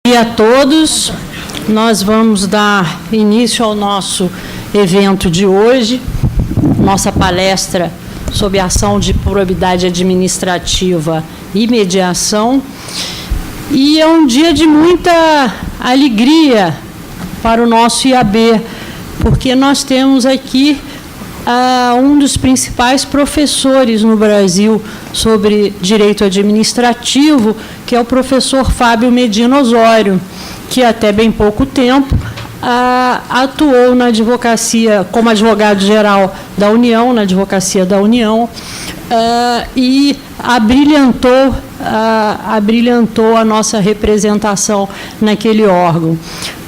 Bom dia a todos. Nós vamos dar início ao nosso evento de hoje, nossa palestra sobre ação de probidade administrativa e mediação. E é um dia de muita alegria para o nosso IAB, porque nós temos aqui um dos principais professores no Brasil sobre direito administrativo, que é o professor Fábio Medina Osório, que até bem pouco tempo atuou na advocacia, como advogado-geral da União, na Advocacia da União, e abrilhantou a nossa representação naquele órgão.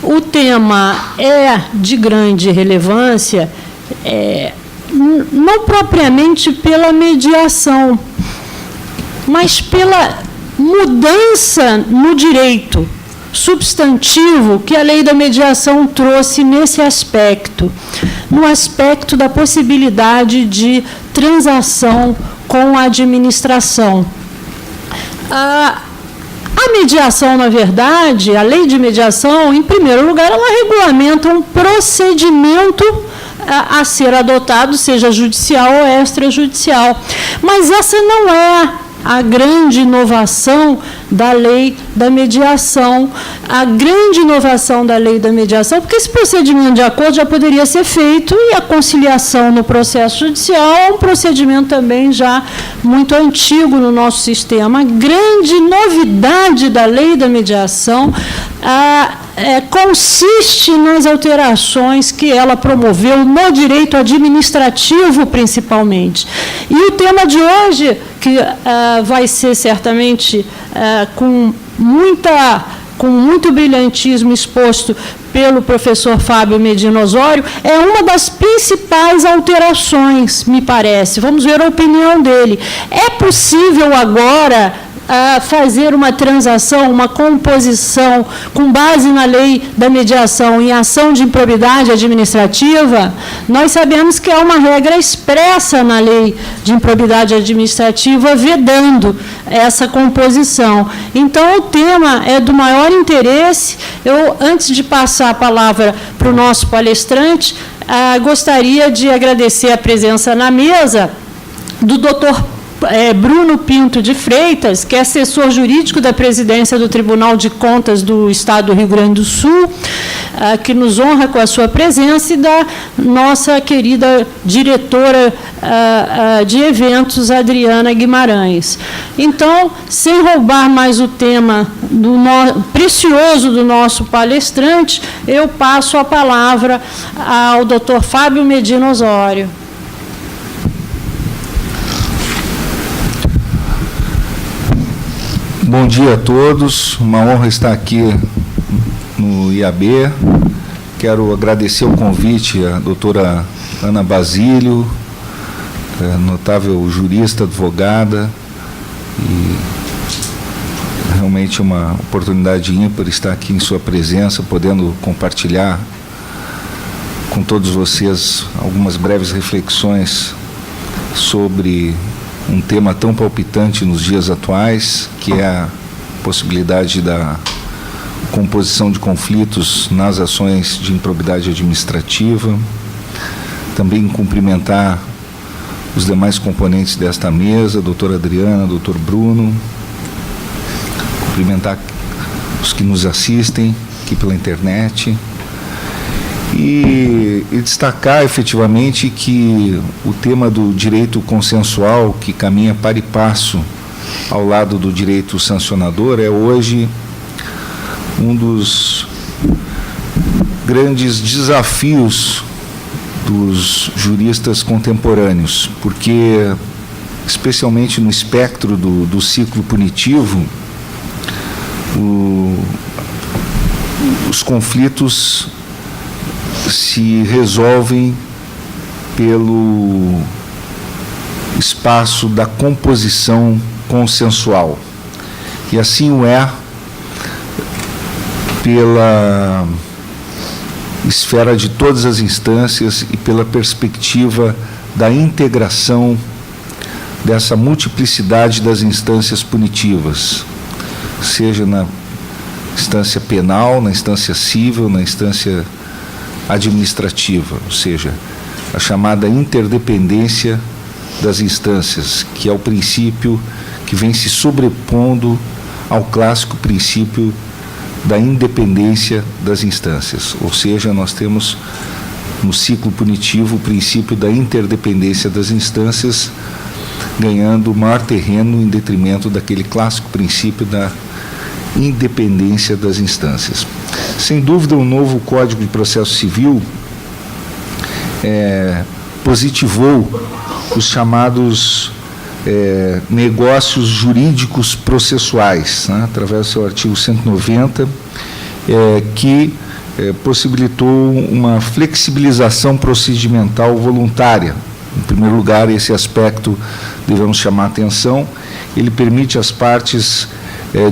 O tema é de grande relevância, não propriamente pela mediação, mas pela mudança no direito substantivo que a lei da mediação trouxe nesse aspecto, no aspecto da possibilidade de transação com a administração. A mediação, na verdade, a lei de mediação, em primeiro lugar, ela regulamenta um procedimento a ser adotado, seja judicial ou extrajudicial. Mas essa não é a grande inovação da lei da mediação. A grande inovação da lei da mediação, porque esse procedimento de acordo já poderia ser feito, e a conciliação no processo judicial é um procedimento também já muito antigo no nosso sistema. A grande novidade da lei da mediação consiste nas alterações que ela promoveu no direito administrativo, principalmente. E o tema de hoje, que vai ser certamente com muito brilhantismo exposto pelo professor Fábio Medina Osório, é uma das principais alterações, me parece. Vamos ver a opinião dele. É possível agora fazer uma transação, uma composição com base na lei da mediação em ação de improbidade administrativa? Nós sabemos que há uma regra expressa na lei de improbidade administrativa vedando essa composição. Então, o tema é do maior interesse. Eu, antes de passar a palavra para o nosso palestrante, gostaria de agradecer a presença na mesa do doutor Bruno Pinto de Freitas, que é assessor jurídico da presidência do Tribunal de Contas do Estado do Rio Grande do Sul, que nos honra com a sua presença, e da nossa querida diretora de eventos, Adriana Guimarães. Então, sem roubar mais o tema precioso do nosso palestrante, eu passo a palavra ao doutor Fábio Medina Osório. Bom dia a todos, uma honra estar aqui no IAB. Quero agradecer o convite à doutora Ana Basílio, notável jurista, advogada, e realmente uma oportunidade ímpar estar aqui em sua presença, podendo compartilhar com todos vocês algumas breves reflexões sobre um tema tão palpitante nos dias atuais, que é a possibilidade da composição de conflitos nas ações de improbidade administrativa. Também cumprimentar os demais componentes desta mesa, a doutora Adriana, doutor Bruno, cumprimentar os que nos assistem aqui pela internet, e destacar efetivamente que o tema do direito consensual, que caminha para e passo ao lado do direito sancionador, é hoje um dos grandes desafios dos juristas contemporâneos, porque, especialmente no espectro do ciclo punitivo, os conflitos se resolvem pelo espaço da composição consensual. E assim o é pela esfera de todas as instâncias e pela perspectiva da integração dessa multiplicidade das instâncias punitivas, seja na instância penal, na instância civil, na instância administrativa, ou seja, a chamada interdependência das instâncias, que é o princípio que vem se sobrepondo ao clássico princípio da independência das instâncias. Ou seja, nós temos no ciclo punitivo o princípio da interdependência das instâncias ganhando maior terreno em detrimento daquele clássico princípio da independência das instâncias. Sem dúvida, o novo Código de Processo Civil positivou os chamados negócios jurídicos processuais, né, através do seu artigo 190, que possibilitou uma flexibilização procedimental voluntária. Em primeiro lugar, esse aspecto devemos chamar a atenção. Ele permite às partes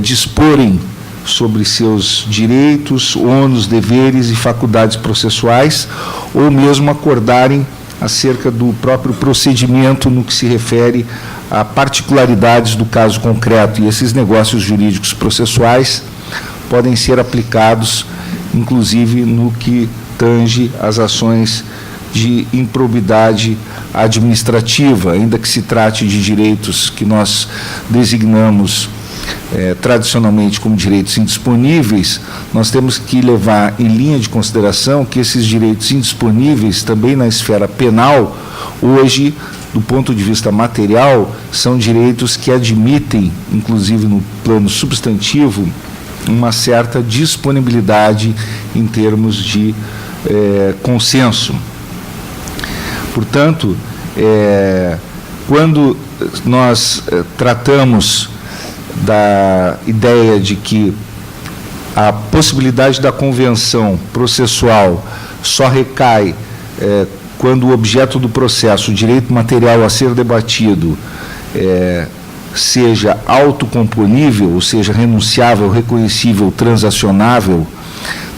disporem sobre seus direitos, ônus, deveres e faculdades processuais, ou mesmo acordarem acerca do próprio procedimento no que se refere a particularidades do caso concreto. E esses negócios jurídicos processuais podem ser aplicados, inclusive, no que tange às ações de improbidade administrativa, ainda que se trate de direitos que nós designamos tradicionalmente como direitos indisponíveis. Nós temos que levar em linha de consideração que esses direitos indisponíveis, também na esfera penal, hoje, do ponto de vista material, são direitos que admitem, inclusive no plano substantivo, uma certa disponibilidade em termos de consenso. Portanto, quando nós tratamos da ideia de que a possibilidade da convenção processual só recai quando o objeto do processo, o direito material a ser debatido, seja autocomponível, ou seja, renunciável, reconhecível, transacionável,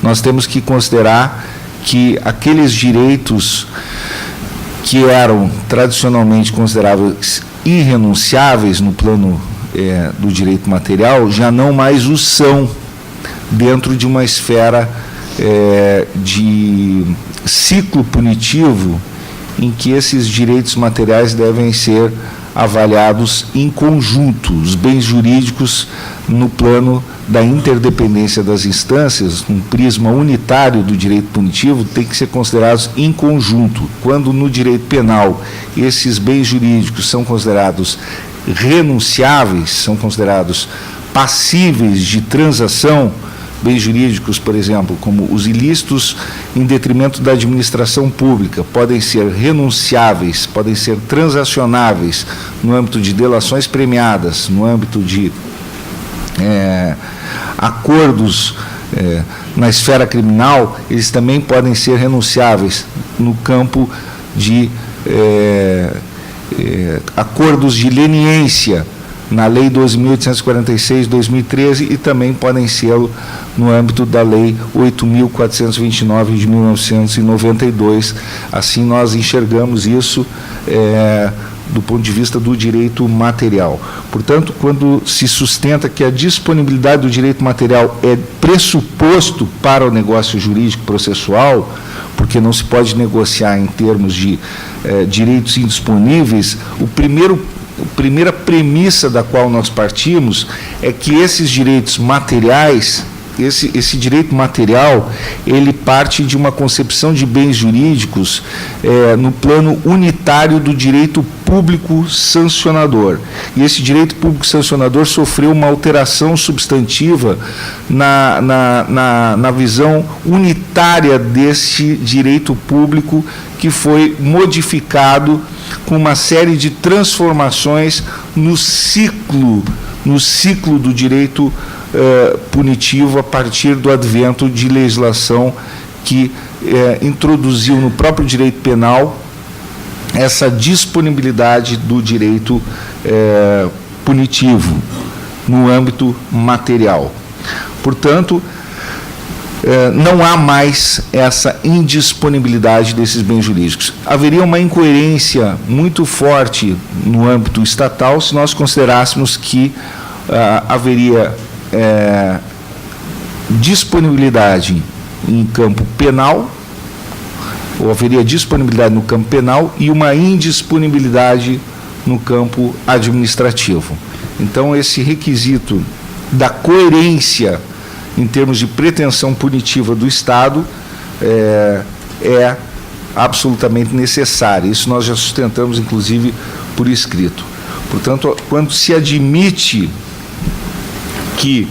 nós temos que considerar que aqueles direitos que eram tradicionalmente considerados irrenunciáveis no plano do direito material, já não mais o são dentro de uma esfera de ciclo punitivo em que esses direitos materiais devem ser avaliados em conjunto. Os bens jurídicos, no plano da interdependência das instâncias, um prisma unitário do direito punitivo, têm que ser considerados em conjunto. Quando no direito penal esses bens jurídicos são considerados renunciáveis, são considerados passíveis de transação, bens jurídicos, por exemplo, como os ilícitos em detrimento da administração pública, podem ser renunciáveis, podem ser transacionáveis no âmbito de delações premiadas, no âmbito de acordos na esfera criminal, eles também podem ser renunciáveis no campo de acordos de leniência na Lei 12.846 de 2013 e também podem ser no âmbito da Lei 8.429 de 1992. Assim, nós enxergamos isso do ponto de vista do direito material. Portanto, quando se sustenta que a disponibilidade do direito material é pressuposto para o negócio jurídico processual, porque não se pode negociar em termos de direitos indisponíveis, a primeira premissa da qual nós partimos é que esses direitos materiais, esse direito material, ele parte de uma concepção de bens jurídicos no plano unitário do direito público sancionador. E esse direito público sancionador sofreu uma alteração substantiva na visão unitária desse direito público, que foi modificado com uma série de transformações no ciclo do direito punitivo, a partir do advento de legislação que introduziu no próprio direito penal essa disponibilidade do direito punitivo no âmbito material. Portanto, não há mais essa indisponibilidade desses bens jurídicos. Haveria uma incoerência muito forte no âmbito estatal se nós considerássemos que haveria disponibilidade em campo penal, ou haveria disponibilidade no campo penal e uma indisponibilidade no campo administrativo. Então, esse requisito da coerência em termos de pretensão punitiva do Estado é absolutamente necessário. Isso nós já sustentamos, inclusive, por escrito. Portanto, quando se admite que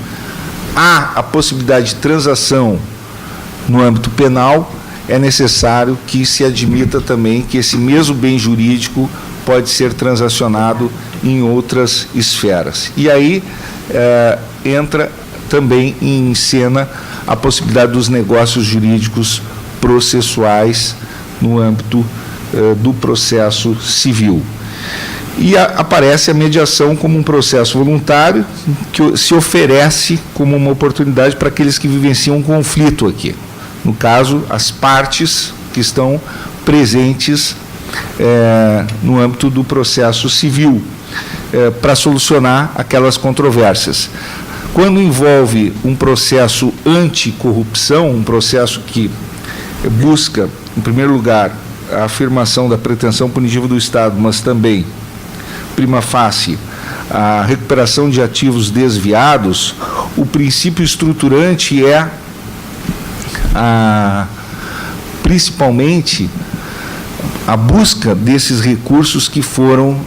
há a possibilidade de transação no âmbito penal, é necessário que se admita também que esse mesmo bem jurídico pode ser transacionado em outras esferas. E aí entra também em cena a possibilidade dos negócios jurídicos processuais no âmbito do processo civil. E aparece a mediação como um processo voluntário que se oferece como uma oportunidade para aqueles que vivenciam um conflito aqui. No caso, as partes que estão presentes no âmbito do processo civil, para solucionar aquelas controvérsias. Quando envolve um processo anticorrupção, um processo que busca, em primeiro lugar, a afirmação da pretensão punitiva do Estado, mas também, prima facie, a recuperação de ativos desviados, o princípio estruturante é principalmente a busca desses recursos que foram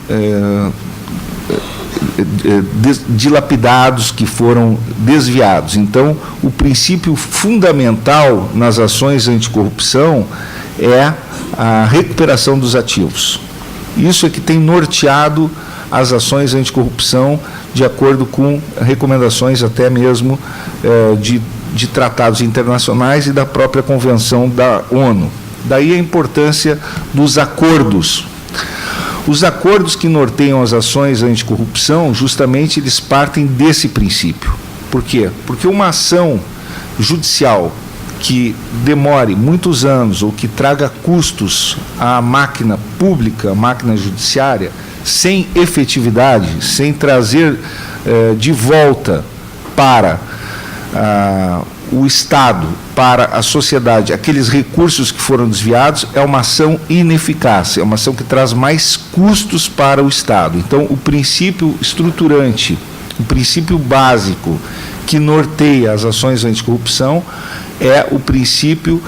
dilapidados, que foram desviados. Então, o princípio fundamental nas ações anticorrupção é a recuperação dos ativos. Isso é que tem norteado as ações anticorrupção, de acordo com recomendações até mesmo de tratados internacionais e da própria Convenção da ONU. Daí a importância dos acordos. Os acordos que norteiam as ações anticorrupção, justamente eles partem desse princípio. Por quê? Porque uma ação judicial que demore muitos anos ou que traga custos à máquina pública, à máquina judiciária, sem efetividade, sem trazer de volta para o Estado, para a sociedade, aqueles recursos que foram desviados, é uma ação ineficaz, é uma ação que traz mais custos para o Estado. Então, o princípio estruturante, o princípio básico que norteia as ações anticorrupção é o princípio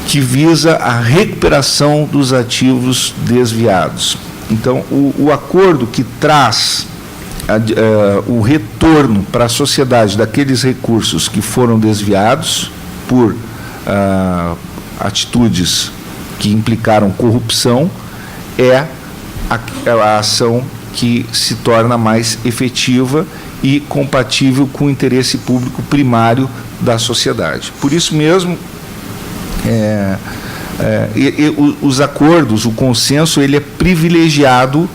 que visa a recuperação dos ativos desviados. Então, o acordo que traz o retorno para a sociedade daqueles recursos que foram desviados por atitudes que implicaram corrupção é a ação que se torna mais efetiva e compatível com o interesse público primário da sociedade. Por isso mesmo, os acordos, o consenso, ele é privilegiado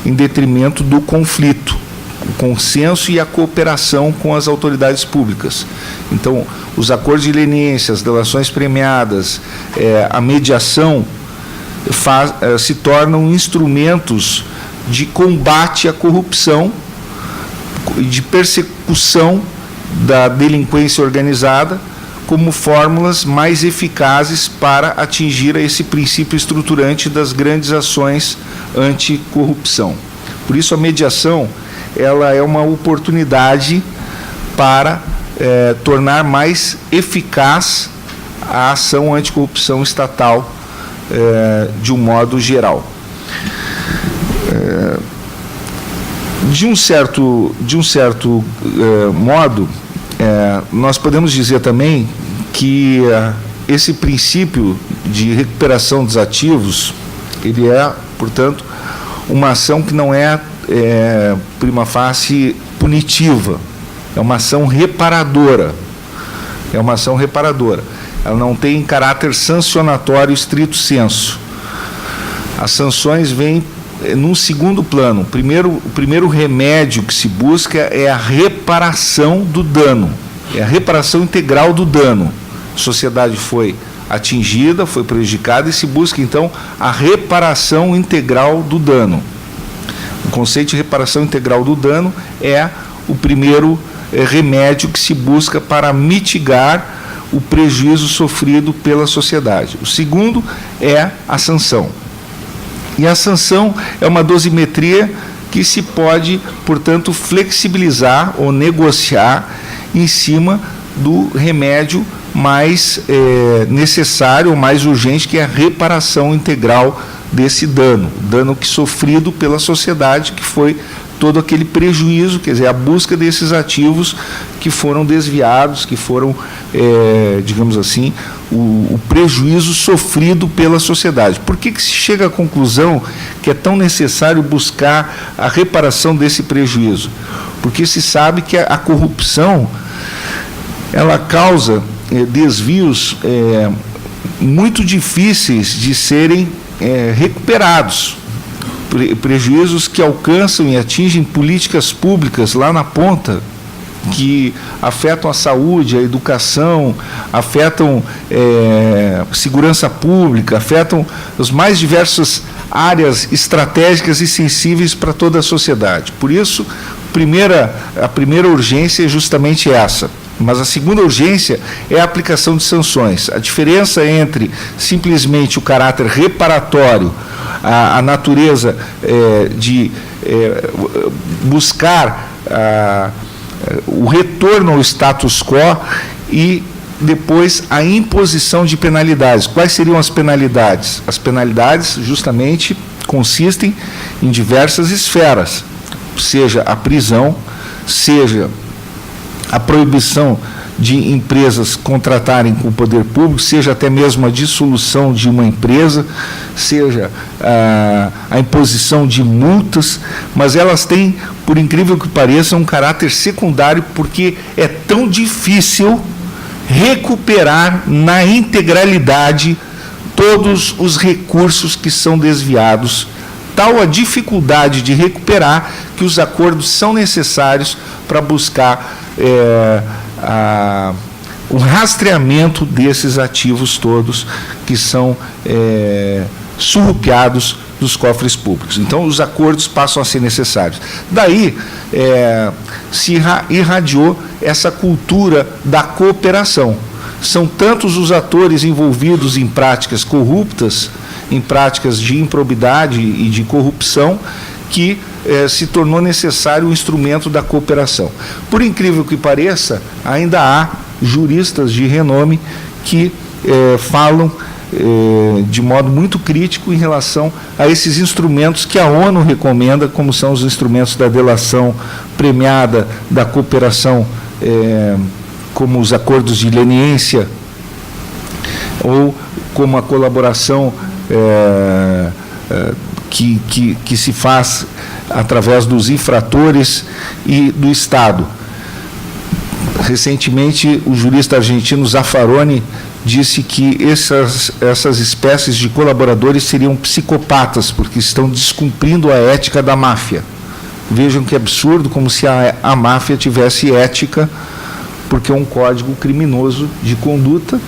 em detrimento do conflito, o consenso e a cooperação com as autoridades públicas. Então, os acordos de leniência, as delações premiadas, a mediação se tornam instrumentos de combate à corrupção e de persecução da delinquência organizada como fórmulas mais eficazes para atingir esse princípio estruturante das grandes ações anticorrupção. Por isso, a mediação ela é uma oportunidade para tornar mais eficaz a ação anticorrupção estatal de um modo geral. De um certo modo, nós podemos dizer também que esse princípio de recuperação dos ativos, ele é, portanto, uma ação que não é prima facie punitiva, é uma ação reparadora. É uma ação reparadora. Ela não tem caráter sancionatório estrito sensu. As sanções vêm num segundo plano. O primeiro remédio que se busca é a reparação do dano, é a reparação integral do dano. A sociedade foi atingida, foi prejudicada e se busca, então, a reparação integral do dano. O conceito de reparação integral do dano é o primeiro remédio que se busca para mitigar o prejuízo sofrido pela sociedade. O segundo é a sanção. E a sanção é uma dosimetria que se pode, portanto, flexibilizar ou negociar em cima do remédio mais necessário ou mais urgente, que é a reparação integral desse dano que sofrido pela sociedade, que foi todo aquele prejuízo, quer dizer, a busca desses ativos que foram desviados, que foram, digamos assim, o prejuízo sofrido pela sociedade. Por que se chega à conclusão que é tão necessário buscar a reparação desse prejuízo? Porque se sabe que a corrupção, ela causa desvios muito difíceis de serem recuperados, prejuízos que alcançam e atingem políticas públicas lá na ponta, que afetam a saúde, a educação, afetam segurança pública, afetam as mais diversas áreas estratégicas e sensíveis para toda a sociedade. Por isso, a primeira urgência é justamente essa. Mas a segunda urgência é a aplicação de sanções. A diferença entre simplesmente o caráter reparatório, a natureza de buscar o retorno ao status quo e depois a imposição de penalidades. Quais seriam as penalidades? As penalidades justamente consistem em diversas esferas, seja a prisão, seja a proibição de empresas contratarem com o poder público, seja até mesmo a dissolução de uma empresa, seja a imposição de multas, mas elas têm, por incrível que pareça, um caráter secundário, porque é tão difícil recuperar na integralidade todos os recursos que são desviados. Tal a dificuldade de recuperar que os acordos são necessários para buscar o rastreamento desses ativos todos que são surrupiados dos cofres públicos. Então, os acordos passam a ser necessários. Daí, se irradiou essa cultura da cooperação. São tantos os atores envolvidos em práticas corruptas, em práticas de improbidade e de corrupção, que se tornou necessário o instrumento da cooperação. Por incrível que pareça, ainda há juristas de renome que falam de modo muito crítico em relação a esses instrumentos que a ONU recomenda, como são os instrumentos da delação premiada, da cooperação, como os acordos de leniência, ou como a colaboração que se faz através dos infratores e do Estado. Recentemente, o jurista argentino Zaffaroni disse que essas espécies de colaboradores seriam psicopatas, porque estão descumprindo a ética da máfia. Vejam que absurdo, como se a máfia tivesse ética, porque é um código criminoso de conduta.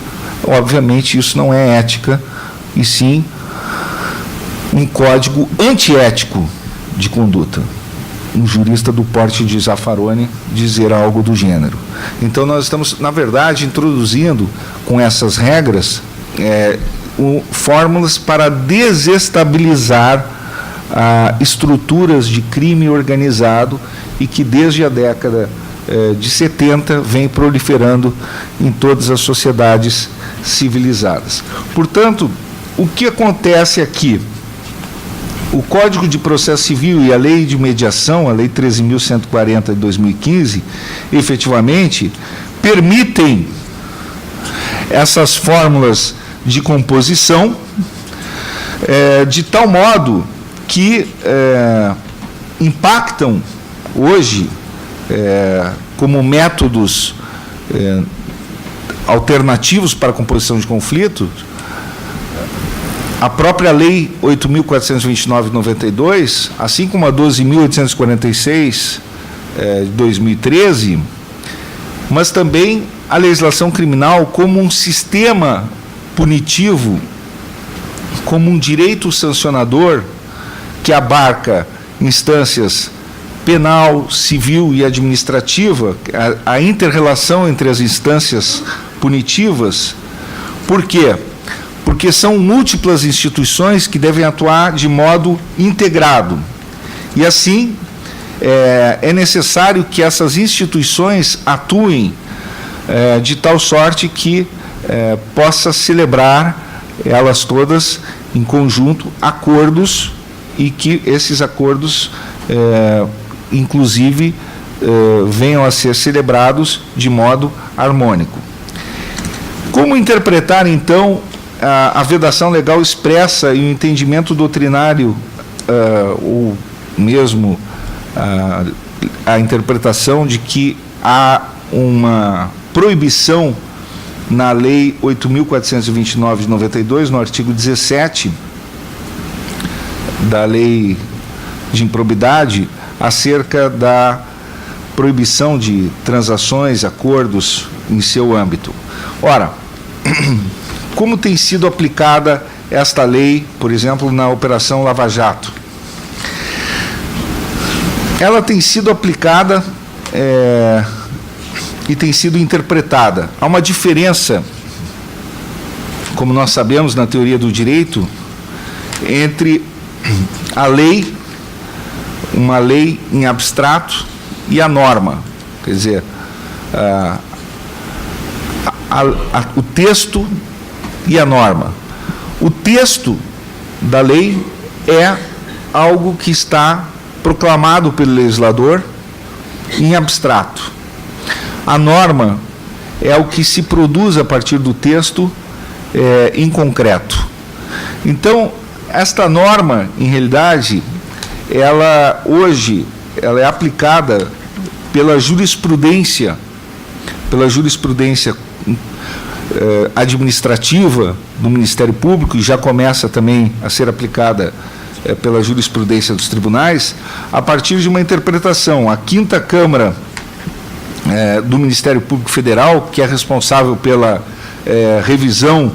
Obviamente, isso não é ética, e sim um código antiético de conduta. Um jurista do porte de Zaffaroni dizer algo do gênero. Então, nós estamos, na verdade, introduzindo com essas regras fórmulas para desestabilizar estruturas de crime organizado e que desde a década de 70 vem proliferando em todas as sociedades civilizadas. Portanto, o que acontece aqui? O Código de Processo Civil e a Lei de Mediação, a Lei 13.140 de 2015, efetivamente, permitem essas fórmulas de composição de tal modo que impactam hoje como métodos alternativos para a composição de conflitos a própria Lei 8.429 de 92, assim como a 12.846 de 2013, mas também a legislação criminal como um sistema punitivo, como um direito sancionador que abarca instâncias penal, civil e administrativa, a inter-relação entre as instâncias punitivas. Por quê? Porque são múltiplas instituições que devem atuar de modo integrado. E, assim, é necessário que essas instituições atuem de tal sorte que possa celebrar, elas todas, em conjunto, acordos, e que esses acordos, inclusive, venham a ser celebrados de modo harmônico. Como interpretar, então, a vedação legal expressa e o entendimento doutrinário, ou mesmo a interpretação de que há uma proibição na Lei 8.429 de 92, no artigo 17 da Lei de Improbidade, acerca da proibição de transações, acordos em seu âmbito. Ora, como tem sido aplicada esta lei, por exemplo, na Operação Lava Jato? Ela tem sido aplicada e tem sido interpretada. Há uma diferença, como nós sabemos na teoria do direito, entre a lei, uma lei em abstrato, e a norma. Quer dizer, o texto e a norma. O texto da lei é algo que está proclamado pelo legislador em abstrato. A norma é o que se produz a partir do texto em concreto. Então, esta norma, em realidade, ela hoje é aplicada pela jurisprudência administrativa do Ministério Público, e já começa também a ser aplicada pela jurisprudência dos tribunais, a partir de uma interpretação. A 5ª Câmara do Ministério Público Federal, que é responsável pela revisão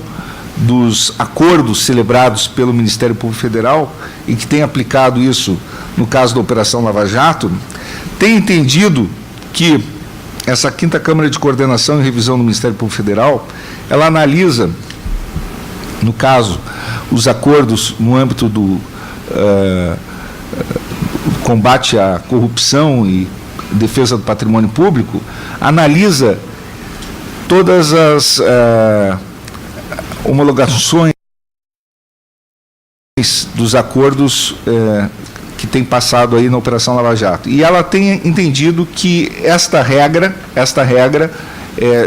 dos acordos celebrados pelo Ministério Público Federal, e que tem aplicado isso no caso da Operação Lava Jato, tem entendido que essa 5ª Câmara de Coordenação e Revisão do Ministério Público Federal, ela analisa, no caso, os acordos no âmbito do combate à corrupção e defesa do patrimônio público, analisa todas as homologações dos acordos que tem passado aí na Operação Lava Jato. E ela tem entendido que esta regra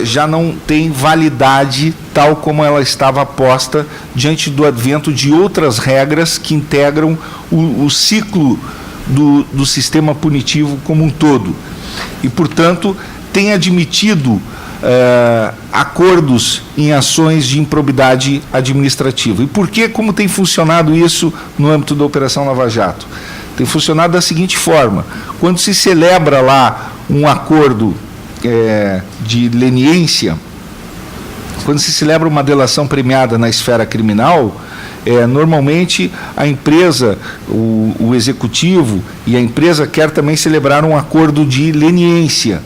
já não tem validade tal como ela estava posta diante do advento de outras regras que integram o ciclo do sistema punitivo como um todo. E, portanto, tem admitido acordos em ações de improbidade administrativa. E por que? Como tem funcionado isso no âmbito da Operação Lava Jato? Tem funcionado da seguinte forma: quando se celebra lá um acordo de leniência, quando se celebra uma delação premiada na esfera criminal, normalmente a empresa, o executivo e a empresa quer também celebrar um acordo de leniência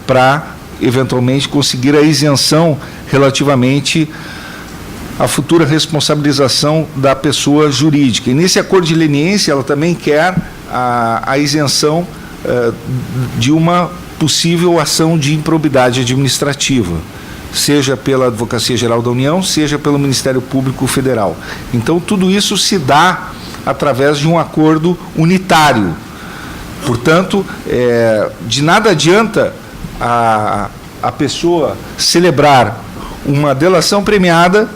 para, eventualmente, conseguir a isenção relativamente à futura responsabilização da pessoa jurídica. E nesse acordo de leniência, ela também quer a isenção de uma possível ação de improbidade administrativa, seja pela Advocacia Geral da União, seja pelo Ministério Público Federal. Então, tudo isso se dá através de um acordo unitário. Portanto, de nada adianta a pessoa celebrar uma delação premiada,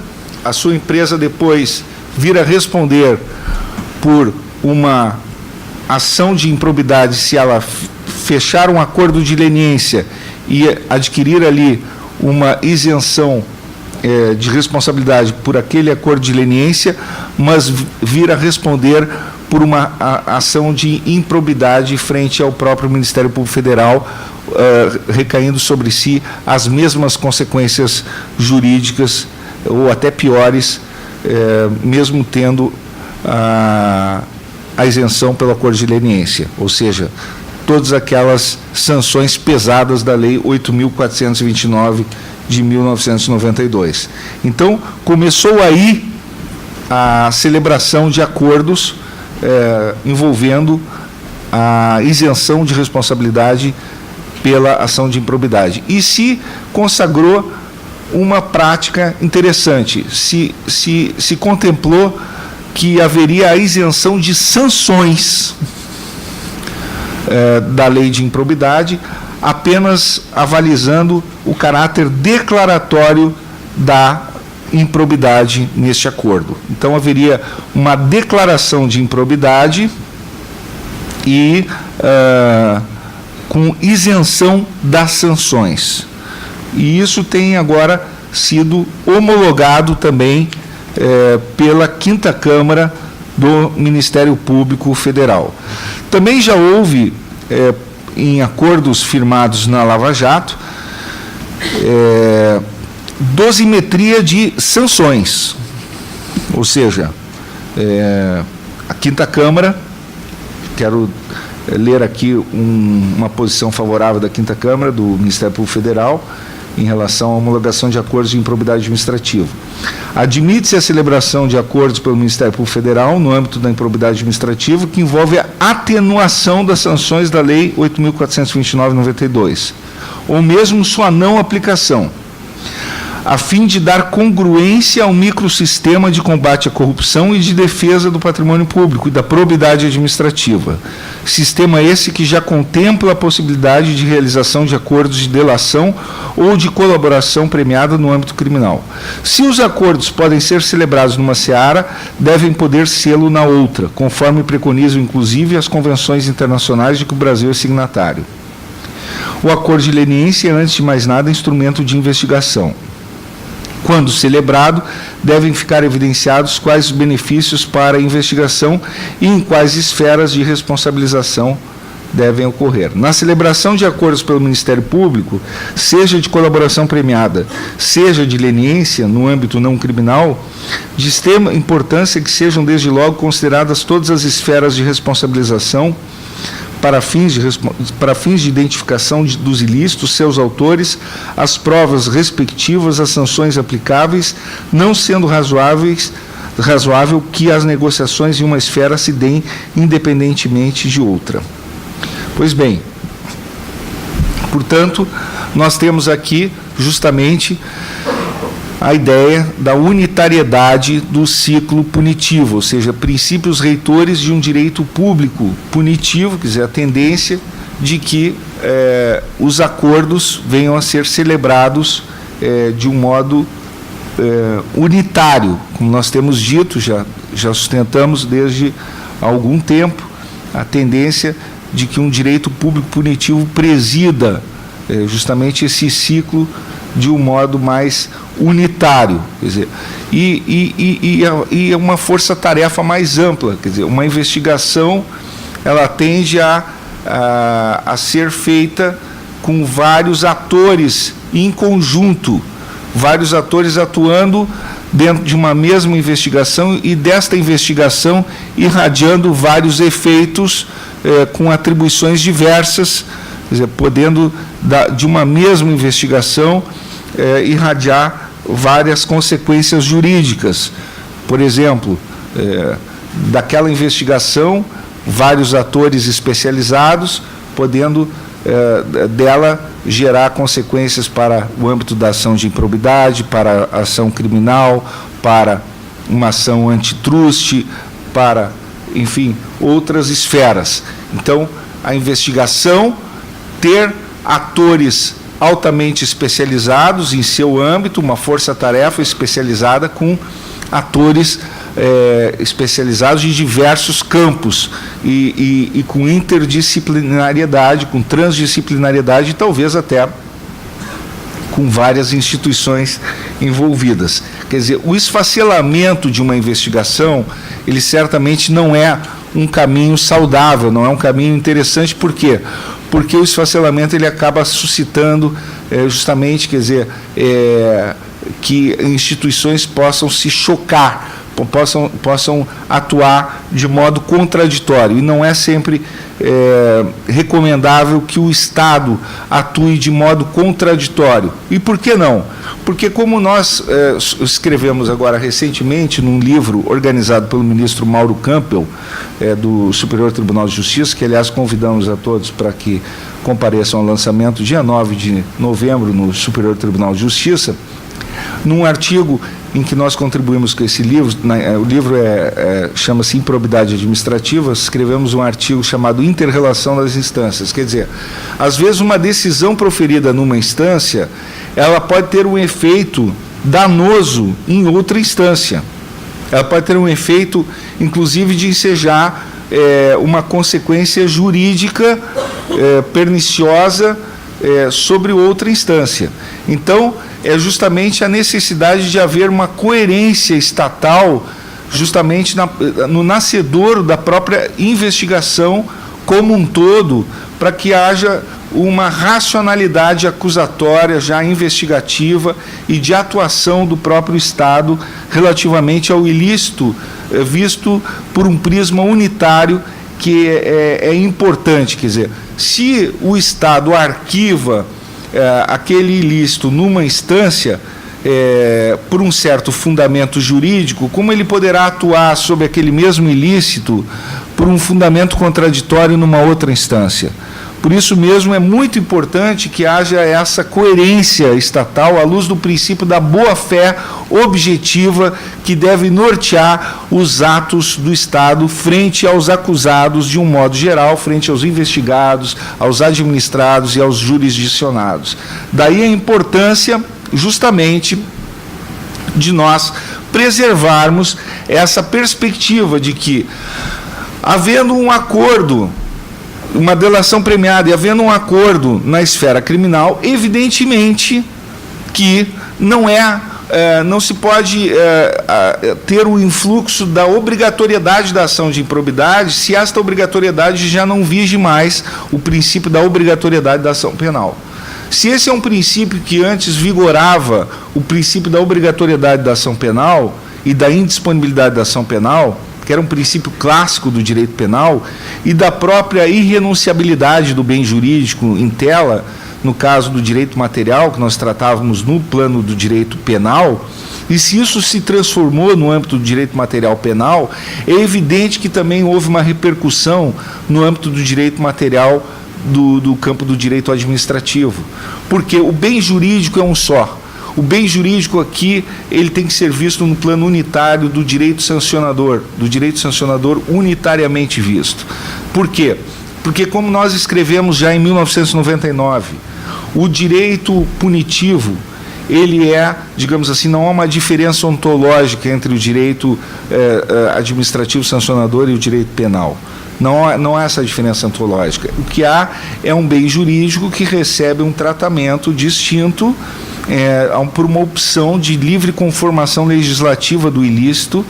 a sua empresa depois vir a responder por uma ação de improbidade se ela fechar um acordo de leniência e adquirir ali uma isenção de responsabilidade por aquele acordo de leniência, mas vir a responder por uma ação de improbidade frente ao próprio Ministério Público Federal, recaindo sobre si as mesmas consequências jurídicas, ou até piores, mesmo tendo a isenção pelo acordo de leniência, ou seja, todas aquelas sanções pesadas da Lei 8.429 de 1992. Então, começou aí a celebração de acordos envolvendo a isenção de responsabilidade pela ação de improbidade. E se consagrou uma prática interessante, se contemplou que haveria a isenção de sanções da lei de improbidade, apenas avalizando o caráter declaratório da improbidade neste acordo. Então, haveria uma declaração de improbidade e com isenção das sanções. E isso tem agora sido homologado também pela 5ª Câmara do Ministério Público Federal. Também já houve, em acordos firmados na Lava Jato, dosimetria de sanções, ou seja, a 5ª Câmara, quero ler aqui uma posição favorável da 5ª Câmara do Ministério Público Federal em relação à homologação de acordos de improbidade administrativa. Admite-se a celebração de acordos pelo Ministério Público Federal no âmbito da improbidade administrativa que envolve a atenuação das sanções da Lei 8.429/92, ou mesmo sua não aplicação, a fim de dar congruência ao microsistema de combate à corrupção e de defesa do patrimônio público e da probidade administrativa. Sistema esse que já contempla a possibilidade de realização de acordos de delação ou de colaboração premiada no âmbito criminal. Se os acordos podem ser celebrados numa seara, devem poder sê-lo na outra, conforme preconizam, inclusive, as convenções internacionais de que o Brasil é signatário. O acordo de leniência é, antes de mais nada, instrumento de investigação. Quando celebrado, devem ficar evidenciados quais os benefícios para a investigação e em quais esferas de responsabilização devem ocorrer. Na celebração de acordos pelo Ministério Público, seja de colaboração premiada, seja de leniência no âmbito não criminal, de extrema importância que sejam desde logo consideradas todas as esferas de responsabilização para fins de identificação dos ilícitos, seus autores, as provas respectivas, as sanções aplicáveis, não sendo razoável que as negociações em uma esfera se deem independentemente de outra. Pois bem, portanto, nós temos aqui justamente a ideia da unitariedade do ciclo punitivo, ou seja, princípios reitores de um direito público punitivo, quer dizer, a tendência de que os acordos venham a ser celebrados de um modo unitário, como nós temos dito, já sustentamos desde há algum tempo, a tendência de que um direito público punitivo presida justamente esse ciclo de um modo mais unitário, quer dizer, e é uma força-tarefa mais ampla, quer dizer, uma investigação, ela tende a ser feita com vários atores em conjunto, vários atores atuando dentro de uma mesma investigação e desta investigação irradiando vários efeitos com atribuições diversas, quer dizer, podendo de uma mesma investigação irradiar várias consequências jurídicas. Por exemplo, daquela investigação, vários atores especializados, podendo dela gerar consequências para o âmbito da ação de improbidade, para a ação criminal, para uma ação antitruste, para, enfim, outras esferas. Então, a investigação ter atores altamente especializados em seu âmbito, uma força-tarefa especializada com atores especializados de diversos campos e com interdisciplinariedade, com transdisciplinariedade e talvez até com várias instituições envolvidas. Quer dizer, o esfacelamento de uma investigação, ele certamente não é um caminho saudável, não é um caminho interessante. Por quê? Porque o esfacelamento ele acaba suscitando justamente, quer dizer, que instituições possam se chocar, possam atuar de modo contraditório. E não é sempre recomendável que o Estado atue de modo contraditório. E por que não? Porque, como nós escrevemos agora recentemente num livro organizado pelo ministro Mauro Campbell, do Superior Tribunal de Justiça, que, aliás, convidamos a todos para que compareçam ao lançamento dia 9 de novembro no Superior Tribunal de Justiça, num artigo em que nós contribuímos com esse livro, o livro chama-se Improbidade Administrativa, escrevemos um artigo chamado Inter-relação das Instâncias. Quer dizer, às vezes uma decisão proferida numa instância, ela pode ter um efeito danoso em outra instância. Ela pode ter um efeito, inclusive, de ensejar uma consequência jurídica perniciosa sobre outra instância. Então, é justamente a necessidade de haver uma coerência estatal, justamente no nascedouro da própria investigação como um todo, para que haja uma racionalidade acusatória já investigativa e de atuação do próprio Estado relativamente ao ilícito visto por um prisma unitário, que é importante. Quer dizer, se o Estado arquiva aquele ilícito numa instância, por um certo fundamento jurídico, como ele poderá atuar sobre aquele mesmo ilícito por um fundamento contraditório numa outra instância? Por isso mesmo é muito importante que haja essa coerência estatal à luz do princípio da boa-fé objetiva que deve nortear os atos do Estado frente aos acusados de um modo geral, frente aos investigados, aos administrados e aos jurisdicionados. Daí a importância, justamente, de nós preservarmos essa perspectiva de que, havendo um acordo, uma delação premiada e havendo um acordo na esfera criminal, evidentemente que não se pode ter o influxo da obrigatoriedade da ação de improbidade se esta obrigatoriedade já não vige mais o princípio da obrigatoriedade da ação penal. Se esse é um princípio que antes vigorava o princípio da obrigatoriedade da ação penal e da indisponibilidade da ação penal, que era um princípio clássico do direito penal, e da própria irrenunciabilidade do bem jurídico em tela, no caso do direito material, que nós tratávamos no plano do direito penal, e se isso se transformou no âmbito do direito material penal, é evidente que também houve uma repercussão no âmbito do direito material do campo do direito administrativo, porque o bem jurídico é um só. O bem jurídico aqui, ele tem que ser visto no plano unitário do direito sancionador unitariamente visto. Por quê? Porque, como nós escrevemos já em 1999, o direito punitivo, ele digamos assim, não há uma diferença ontológica entre o direito administrativo sancionador e o direito penal. Não há essa diferença ontológica. O que há é um bem jurídico que recebe um tratamento distinto por uma opção de livre conformação legislativa do ilícito,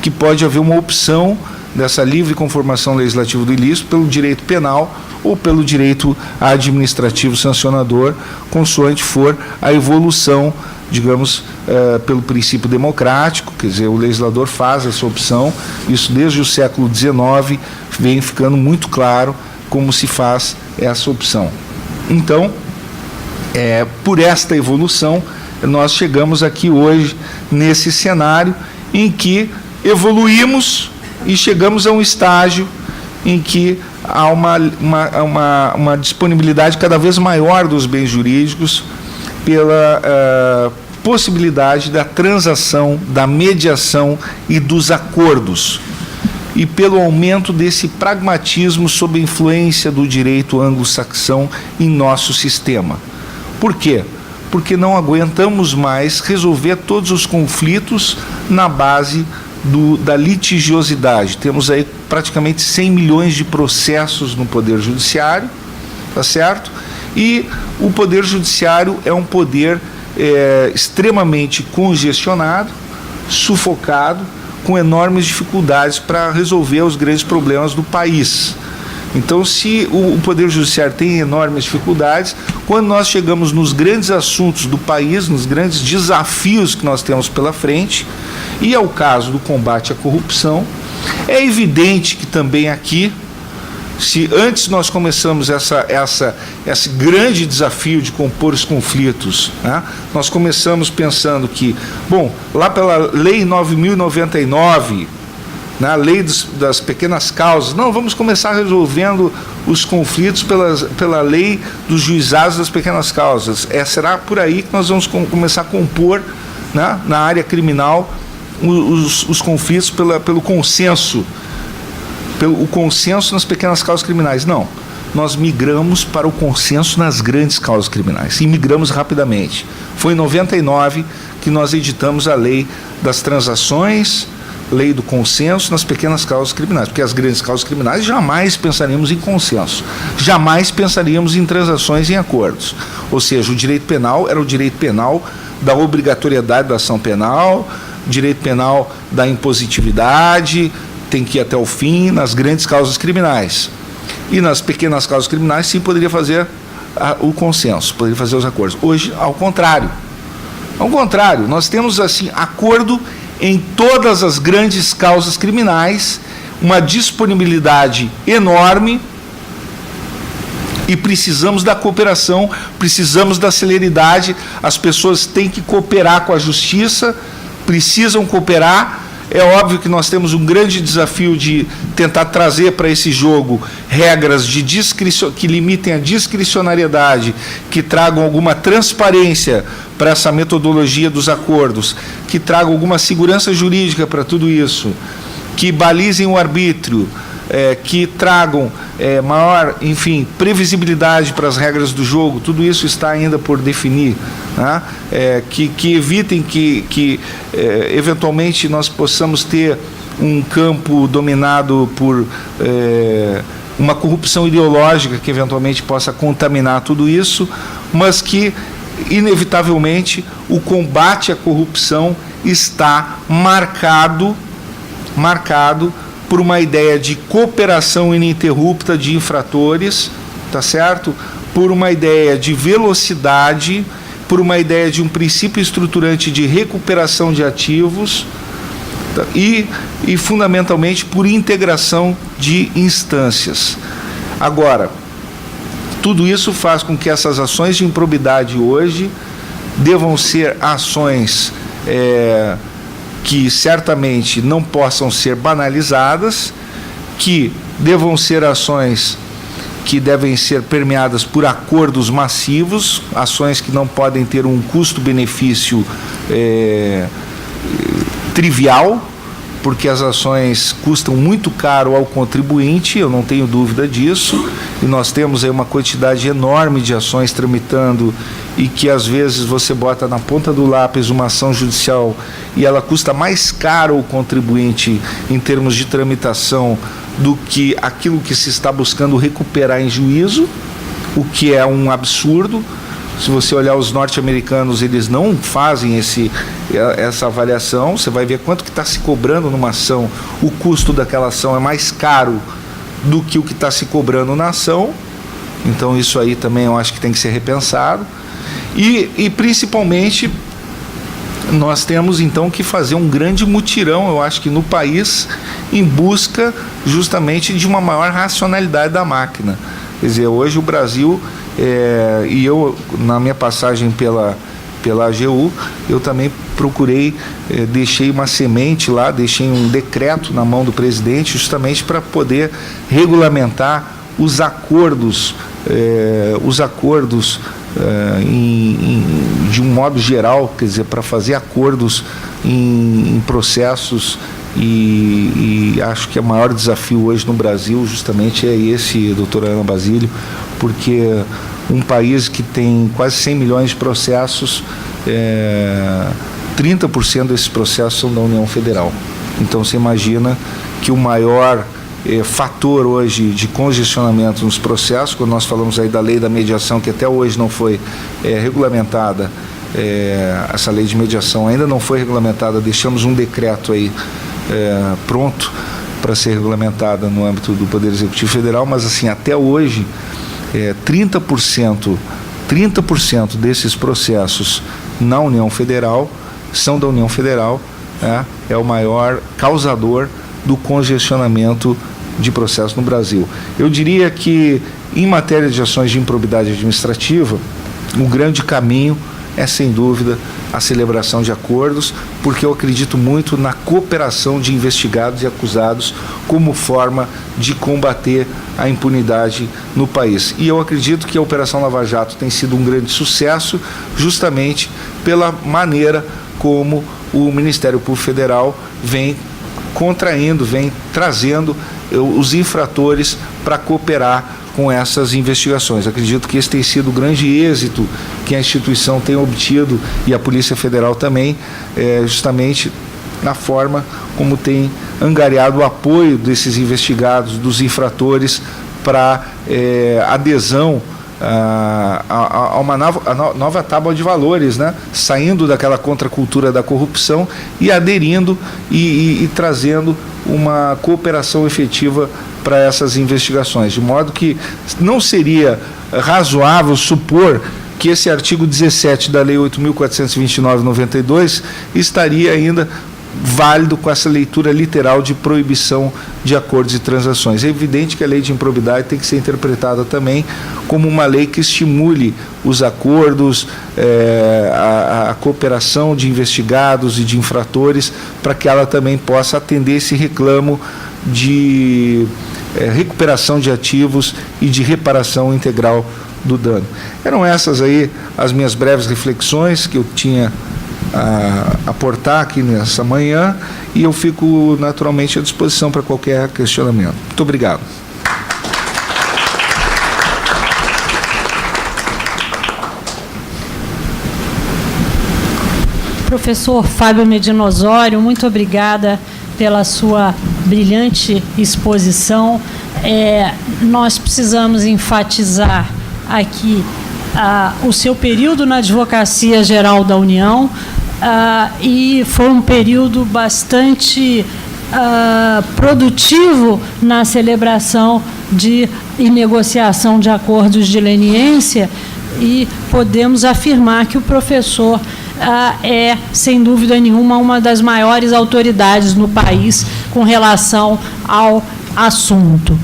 que pode haver uma opção dessa livre conformação legislativa do ilícito pelo direito penal ou pelo direito administrativo sancionador, consoante for a evolução, digamos, pelo princípio democrático. Quer dizer, o legislador faz essa opção. Isso desde o século XIX vem ficando muito claro como se faz essa opção. Então, por esta evolução, nós chegamos aqui hoje nesse cenário em que evoluímos e chegamos a um estágio em que há uma disponibilidade cada vez maior dos bens jurídicos pela possibilidade da transação, da mediação e dos acordos, e pelo aumento desse pragmatismo sob a influência do direito anglo-saxão em nosso sistema. Por quê? Porque não aguentamos mais resolver todos os conflitos na base da litigiosidade. Temos aí praticamente 100 milhões de processos no Poder Judiciário, tá certo? E o Poder Judiciário é um poder extremamente congestionado, sufocado, com enormes dificuldades para resolver os grandes problemas do país. Então, se o Poder Judiciário tem enormes dificuldades, quando nós chegamos nos grandes assuntos do país, nos grandes desafios que nós temos pela frente, e é o caso do combate à corrupção, é evidente que também aqui, se antes nós começamos esse grande desafio de compor os conflitos, né, nós começamos pensando que, bom, lá pela Lei 9.099, na lei das pequenas causas, não, vamos começar resolvendo os conflitos pela lei dos juizados das pequenas causas. Será por aí que nós vamos começar a compor, né, na área criminal os conflitos pelo consenso, pelo consenso nas pequenas causas criminais. Não, nós migramos para o consenso nas grandes causas criminais, e migramos rapidamente. Foi em 99 que nós editamos a lei das transações, lei do consenso nas pequenas causas criminais, porque as grandes causas criminais jamais pensaríamos em consenso, jamais pensaríamos em transações, em acordos. Ou seja, o direito penal era o direito penal da obrigatoriedade da ação penal, direito penal da impositividade, tem que ir até o fim nas grandes causas criminais. E nas pequenas causas criminais, sim, poderia fazer o consenso, poderia fazer os acordos. Hoje, ao contrário. Ao contrário, nós temos, assim, acordo em todas as grandes causas criminais, uma disponibilidade enorme, e precisamos da cooperação, precisamos da celeridade. As pessoas têm que cooperar com a justiça, precisam cooperar. É óbvio que nós temos um grande desafio de tentar trazer para esse jogo regras que limitem a discricionariedade, que tragam alguma transparência para essa metodologia dos acordos, que tragam alguma segurança jurídica para tudo isso, que balizem o arbítrio, que tragam maior, enfim, previsibilidade para as regras do jogo. Tudo isso está ainda por definir, né? Que evitem que eventualmente nós possamos ter um campo dominado por uma corrupção ideológica que eventualmente possa contaminar tudo isso, mas que inevitavelmente o combate à corrupção está marcado por uma ideia de cooperação ininterrupta de infratores, tá certo? Por uma ideia de velocidade, por uma ideia de um princípio estruturante de recuperação de ativos, tá? E fundamentalmente por integração de instâncias. Agora, tudo isso faz com que essas ações de improbidade hoje devam ser ações que certamente não possam ser banalizadas, que devam ser ações que devem ser permeadas por acordos massivos, ações que não podem ter um custo-benefício trivial, porque as ações custam muito caro ao contribuinte, eu não tenho dúvida disso, e nós temos aí uma quantidade enorme de ações tramitando, e que às vezes você bota na ponta do lápis uma ação judicial e ela custa mais caro ao contribuinte em termos de tramitação do que aquilo que se está buscando recuperar em juízo, o que é um absurdo. Se você olhar os norte-americanos, eles não fazem essa avaliação. Você vai ver quanto que está se cobrando numa ação, o custo daquela ação é mais caro do que o que está se cobrando na ação. Então isso aí também eu acho que tem que ser repensado. E principalmente nós temos então que fazer um grande mutirão, eu acho que no país, em busca justamente de uma maior racionalidade da máquina. Quer dizer, hoje o Brasil, e eu na minha passagem pela AGU, eu também procurei, deixei uma semente lá, deixei um decreto na mão do presidente justamente para poder regulamentar os acordos de um modo geral, quer dizer, para fazer acordos em processos, e acho que o maior desafio hoje no Brasil justamente é esse, doutora Ana Basílio, porque um país que tem quase 100 milhões de processos, 30% desses processos são da União Federal. Então você imagina que o maior fator hoje de congestionamento nos processos, quando nós falamos aí da lei da mediação, que até hoje não foi regulamentada, essa lei de mediação ainda não foi regulamentada, deixamos um decreto aí pronto para ser regulamentada no âmbito do Poder Executivo Federal, mas assim, até hoje, 30% desses processos na União Federal são da União Federal, né? É o maior causador do congestionamento de processo no Brasil. Eu diria que, em matéria de ações de improbidade administrativa, o grande caminho é, sem dúvida, a celebração de acordos, porque eu acredito muito na cooperação de investigados e acusados como forma de combater a impunidade no país. E eu acredito que a Operação Lava Jato tem sido um grande sucesso, justamente pela maneira como o Ministério Público Federal vem contraindo, vem trazendo os infratores para cooperar com essas investigações. Acredito que esse tem sido o grande êxito que a instituição tem obtido, e a Polícia Federal também, justamente na forma como tem angariado o apoio desses investigados, dos infratores, para adesão a uma nova tábua de valores, né? Saindo daquela contracultura da corrupção e aderindo e trazendo uma cooperação efetiva para essas investigações, de modo que não seria razoável supor que esse artigo 17 da Lei 8.429/92 estaria ainda válido com essa leitura literal de proibição de acordos e transações. É evidente que a lei de improbidade tem que ser interpretada também como uma lei que estimule os acordos, a cooperação de investigados e de infratores, para que ela também possa atender esse reclamo de recuperação de ativos e de reparação integral do dano. Eram essas aí as minhas breves reflexões que eu tinha a aportar aqui nessa manhã, e eu fico naturalmente à disposição para qualquer questionamento. Muito obrigado. Professor Fábio Medina Osório, muito obrigada pela sua brilhante exposição. Nós precisamos enfatizar aqui o seu período na Advocacia Geral da União, e foi um período bastante produtivo na celebração e negociação de acordos de leniência, e podemos afirmar que o professor é, sem dúvida nenhuma, uma das maiores autoridades no país com relação ao assunto.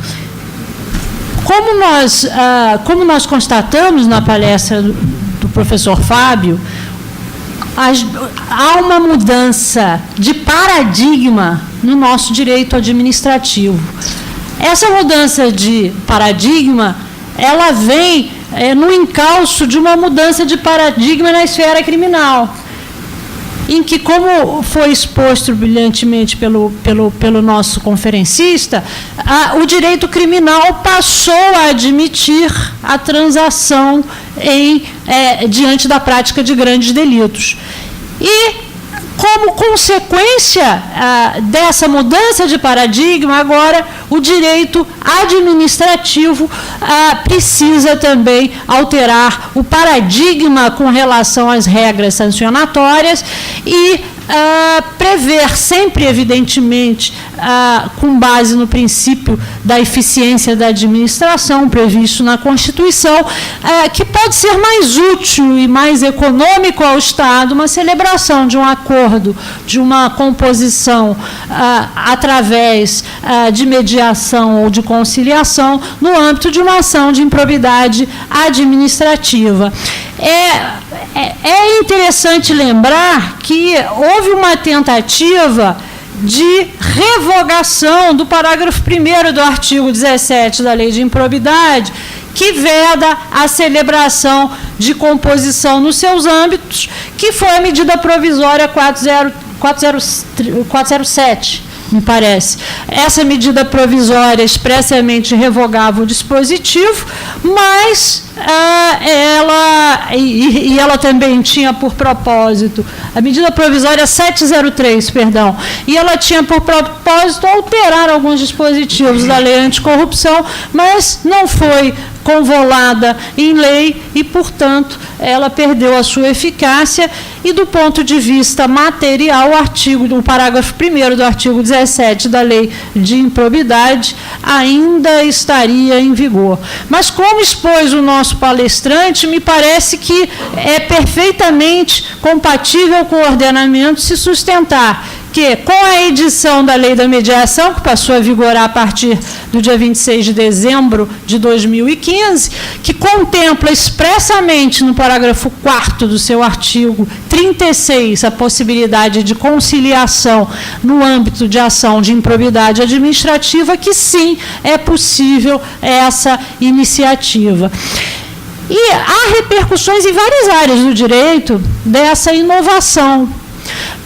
Como nós constatamos na palestra do professor Fábio, há uma mudança de paradigma no nosso direito administrativo. Essa mudança de paradigma, ela vem no encalço de uma mudança de paradigma na esfera criminal, em que, como foi exposto brilhantemente pelo nosso conferencista, o direito criminal passou a admitir a transação diante da prática de grandes delitos. E, como consequência dessa mudança de paradigma, agora o direito administrativo precisa também alterar o paradigma com relação às regras sancionatórias e prever sempre, evidentemente, com base no princípio da eficiência da administração previsto na Constituição, que pode ser mais útil e mais econômico ao Estado uma celebração de um acordo, de uma composição através de mediação ou de conciliação no âmbito de uma ação de improbidade administrativa. É interessante lembrar que houve uma tentativa de revogação do parágrafo 1º do artigo 17 da Lei de Improbidade, que veda a celebração de composição nos seus âmbitos, que foi a medida provisória 407, me parece. Essa medida provisória expressamente revogava o dispositivo, mas ela também tinha por propósito, a medida provisória 703, perdão, e ela tinha por propósito alterar alguns dispositivos da lei anticorrupção, mas não foi convolada em lei e, portanto, ela perdeu a sua eficácia e, do ponto de vista material, o parágrafo 1º do artigo 17 da Lei de Improbidade ainda estaria em vigor. Mas, como expôs o nosso palestrante, me parece que é perfeitamente compatível com o ordenamento se sustentar que, com a edição da Lei da Mediação, que passou a vigorar a partir do dia 26 de dezembro de 2015, que contempla expressamente no parágrafo 4º do seu artigo 36 a possibilidade de conciliação no âmbito de ação de improbidade administrativa, que sim, é possível essa iniciativa. E há repercussões em várias áreas do direito dessa inovação.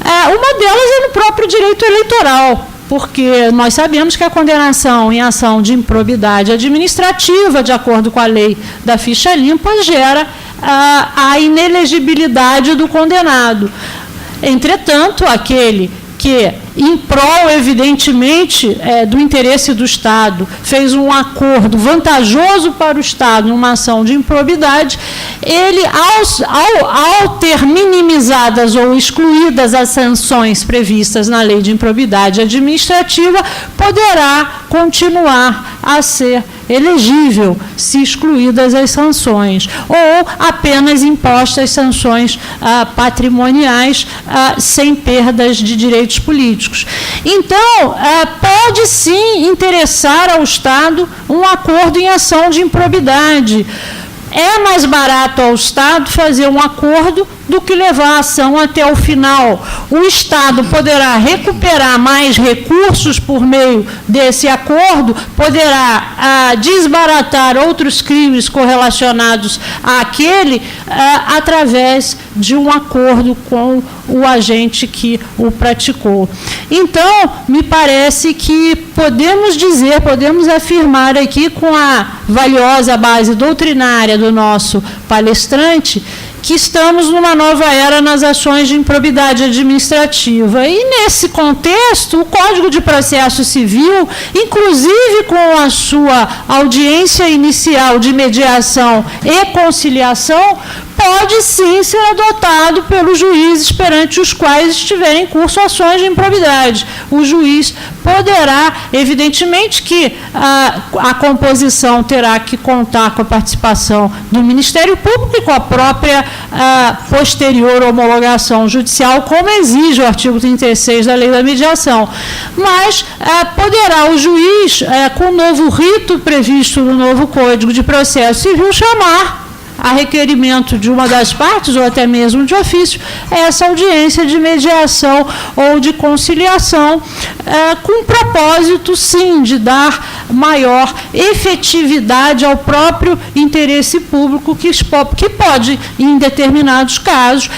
Uma delas é no próprio direito eleitoral, porque nós sabemos que a condenação em ação de improbidade administrativa, de acordo com a lei da ficha limpa, gera a inelegibilidade do condenado. Entretanto, aquele que, em prol, evidentemente, do interesse do Estado, fez um acordo vantajoso para o Estado numa ação de improbidade, ele, ao ter minimizadas ou excluídas as sanções previstas na Lei de Improbidade Administrativa, poderá continuar a ser elegível, se excluídas as sanções, ou apenas impostas sanções patrimoniais sem perdas de direitos políticos. Então, pode sim interessar ao Estado um acordo em ação de improbidade. É mais barato ao Estado fazer um acordo do que levar a ação até o final. O Estado poderá recuperar mais recursos por meio desse acordo, poderá desbaratar outros crimes correlacionados àquele através de um acordo com o agente que o praticou. Então, me parece que podemos afirmar aqui, com a valiosa base doutrinária do nosso palestrante, que estamos numa nova era nas ações de improbidade administrativa. E, nesse contexto, o Código de Processo Civil, inclusive com a sua audiência inicial de mediação e conciliação, pode sim ser adotado pelos juízes perante os quais estiverem em curso ações de improbidade. O juiz poderá, evidentemente que a composição terá que contar com a participação do Ministério Público e com a própria posterior homologação judicial, como exige o artigo 36 da Lei da Mediação. Mas poderá o juiz, com o novo rito previsto no novo Código de Processo Civil, chamar a requerimento de uma das partes, ou até mesmo de ofício, essa audiência de mediação ou de conciliação, com o propósito, sim, de dar maior efetividade ao próprio interesse público, que pode, em determinados casos,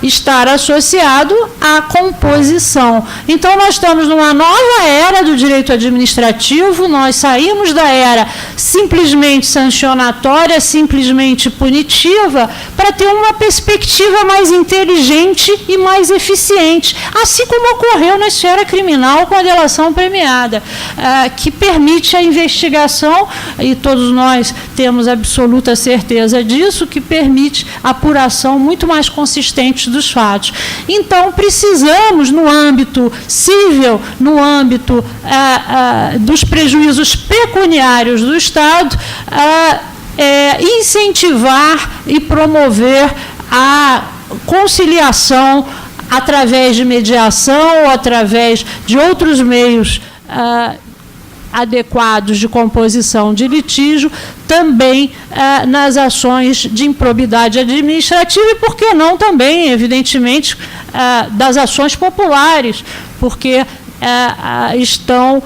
estar associado à composição. Então, nós estamos numa nova era do direito administrativo, nós saímos da era simplesmente sancionatória, simplesmente punitiva, para ter uma perspectiva mais inteligente e mais eficiente, assim como ocorreu na esfera criminal com a delação premiada, que permite a investigação, e todos nós temos absoluta certeza disso, que permite a apuração muito mais consistente dos fatos. Então, precisamos, no âmbito civil, no âmbito dos prejuízos pecuniários do Estado, incentivar e promover a conciliação através de mediação ou através de outros meios adequados de composição de litígio, também nas ações de improbidade administrativa e, por que não, também, evidentemente, das ações populares, porque estão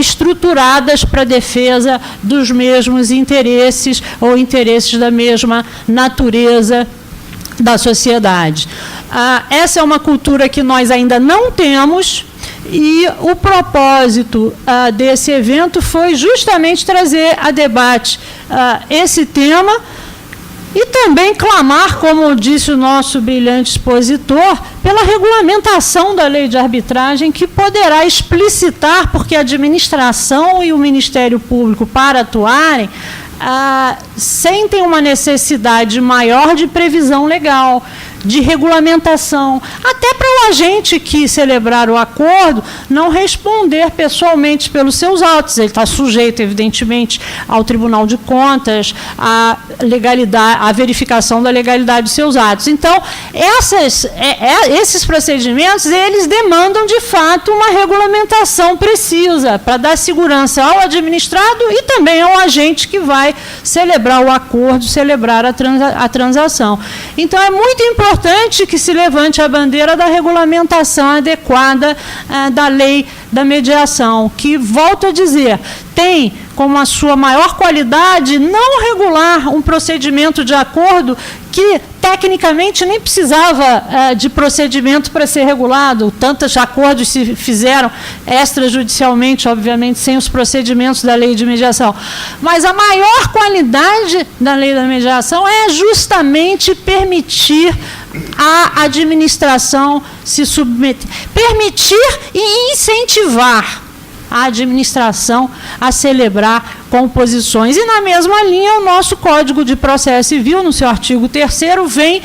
estruturadas para a defesa dos mesmos interesses ou interesses da mesma natureza da sociedade. Essa é uma cultura que nós ainda não temos, e o propósito desse evento foi justamente trazer a debate esse tema e também clamar, como disse o nosso brilhante expositor, pela regulamentação da lei de arbitragem, que poderá explicitar, porque a administração e o Ministério Público, para atuarem, sentem uma necessidade maior de previsão legal, de regulamentação, até para o agente que celebrar o acordo não responder pessoalmente pelos seus autos. Ele está sujeito, evidentemente, ao Tribunal de Contas, à legalidade, à verificação da legalidade dos seus atos. Então, esses procedimentos, eles demandam, de fato, uma regulamentação precisa para dar segurança ao administrado e também ao agente que vai celebrar o acordo, celebrar a transação. Então, é muito importante que se levante a bandeira da regulamentação adequada da lei da mediação, que, volto a dizer, tem como a sua maior qualidade não regular um procedimento de acordo que, tecnicamente, nem precisava de procedimento para ser regulado. Tantos acordos se fizeram extrajudicialmente, obviamente, sem os procedimentos da lei de mediação. Mas a maior qualidade da lei da mediação é justamente permitir a administração se submeter, permitir e incentivar a administração a celebrar composições. E, na mesma linha, o nosso Código de Processo Civil, no seu artigo 3º, vem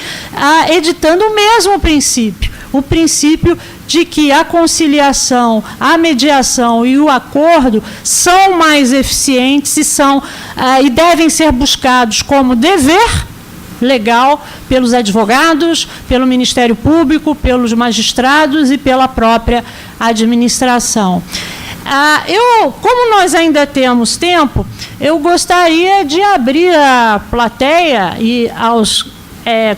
editando o mesmo princípio, o princípio de que a conciliação, a mediação e o acordo são mais eficientes e devem ser buscados como dever legal pelos advogados, pelo Ministério Público, pelos magistrados e pela própria administração. Como nós ainda temos tempo, eu gostaria de abrir à plateia e aos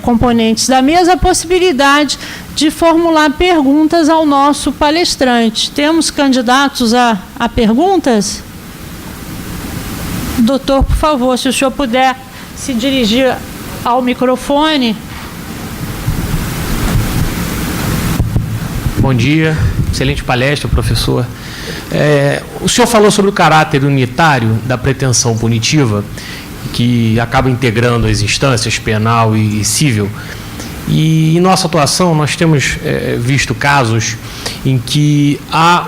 componentes da mesa a possibilidade de formular perguntas ao nosso palestrante. Temos candidatos a perguntas? Doutor, por favor, se o senhor puder se dirigir ao microfone. Bom dia, excelente palestra, professor. O senhor falou sobre o caráter unitário da pretensão punitiva, que acaba integrando as instâncias penal e civil. E em nossa atuação, nós temos visto casos em que há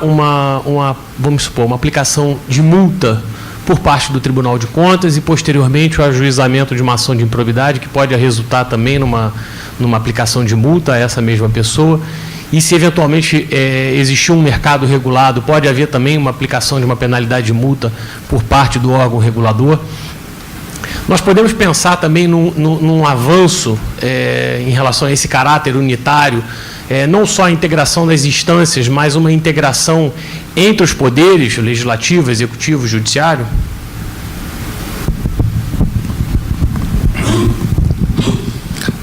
vamos supor, uma aplicação de multa por parte do Tribunal de Contas e, posteriormente, o ajuizamento de uma ação de improbidade, que pode resultar também numa aplicação de multa a essa mesma pessoa. E, se eventualmente existir um mercado regulado, pode haver também uma aplicação de uma penalidade de multa por parte do órgão regulador. Nós podemos pensar também num avanço em relação a esse caráter unitário, não só a integração das instâncias, mas uma integração entre os poderes, legislativo, executivo e judiciário?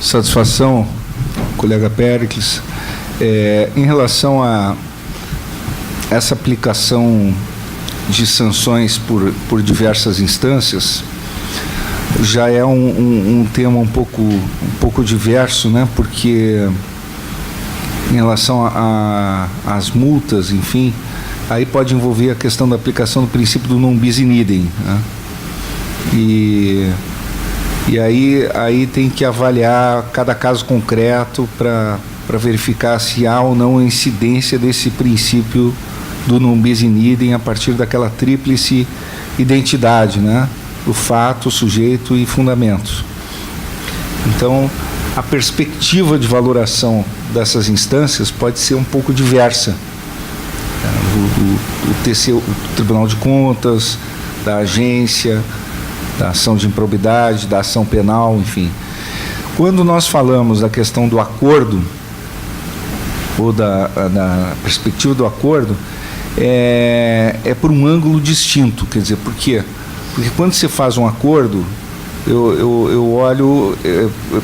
Satisfação, colega Péricles. Em relação a essa aplicação de sanções por diversas instâncias, já é um tema um pouco diverso, né? Porque em relação às multas, enfim, aí pode envolver a questão da aplicação do princípio do non bis in idem, né? E aí tem que avaliar cada caso concreto para verificar se há ou não incidência desse princípio do non bis in idem a partir daquela tríplice identidade, né? O fato, sujeito e fundamento. Então, a perspectiva de valoração dessas instâncias pode ser um pouco diversa. O Tribunal de Contas, da agência, da ação de improbidade, da ação penal, enfim. Quando nós falamos da questão do acordo, ou da perspectiva do acordo, é por um ângulo distinto. Quer dizer, por quê? Porque quando você faz um acordo, eu olho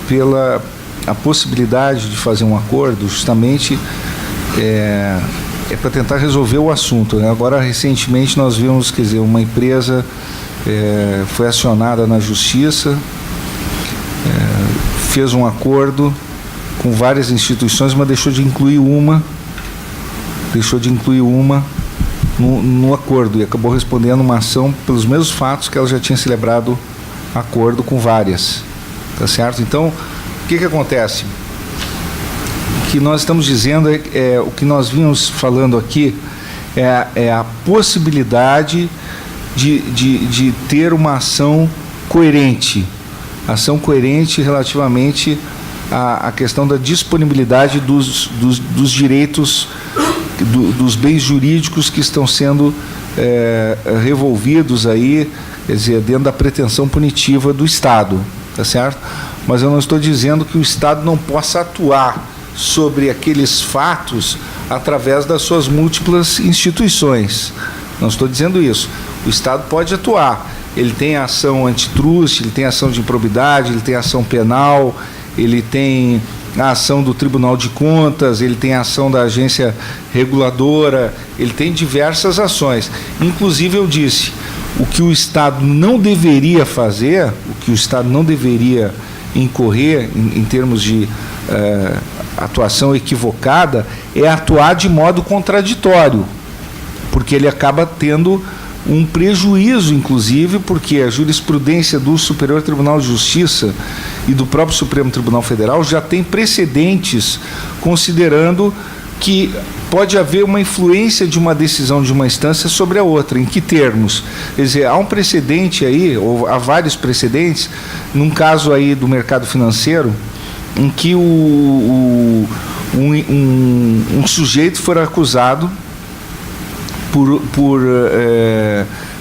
pela a possibilidade de fazer um acordo, justamente para tentar resolver o assunto, né? Agora, recentemente, nós vimos, quer dizer, uma empresa foi acionada na justiça, fez um acordo com várias instituições, mas deixou de incluir uma no acordo, e acabou respondendo uma ação pelos mesmos fatos que ela já tinha celebrado acordo com várias, tá certo? Então, o que acontece? que nós estamos dizendo o que nós vínhamos falando aqui, é a possibilidade de ter uma ação coerente relativamente à questão da disponibilidade dos direitos, dos bens jurídicos que estão sendo revolvidos aí, quer dizer, dentro da pretensão punitiva do Estado, tá certo? Mas eu não estou dizendo que o Estado não possa atuar sobre aqueles fatos através das suas múltiplas instituições. Não estou dizendo isso. O Estado pode atuar. Ele tem a ação antitruste, ele tem a ação de improbidade, ele tem a ação penal, ele tem a ação do Tribunal de Contas, ele tem a ação da agência reguladora, ele tem diversas ações. Inclusive, eu disse, o que o Estado não deveria fazer, o que o Estado não deveria incorrer em termos de atuação equivocada, é atuar de modo contraditório, porque ele acaba tendo um prejuízo, inclusive, porque a jurisprudência do Superior Tribunal de Justiça e do próprio Supremo Tribunal Federal já tem precedentes considerando que pode haver uma influência de uma decisão de uma instância sobre a outra. Em que termos? Quer dizer, há um precedente aí, ou há vários precedentes, num caso aí do mercado financeiro, em que um sujeito for acusado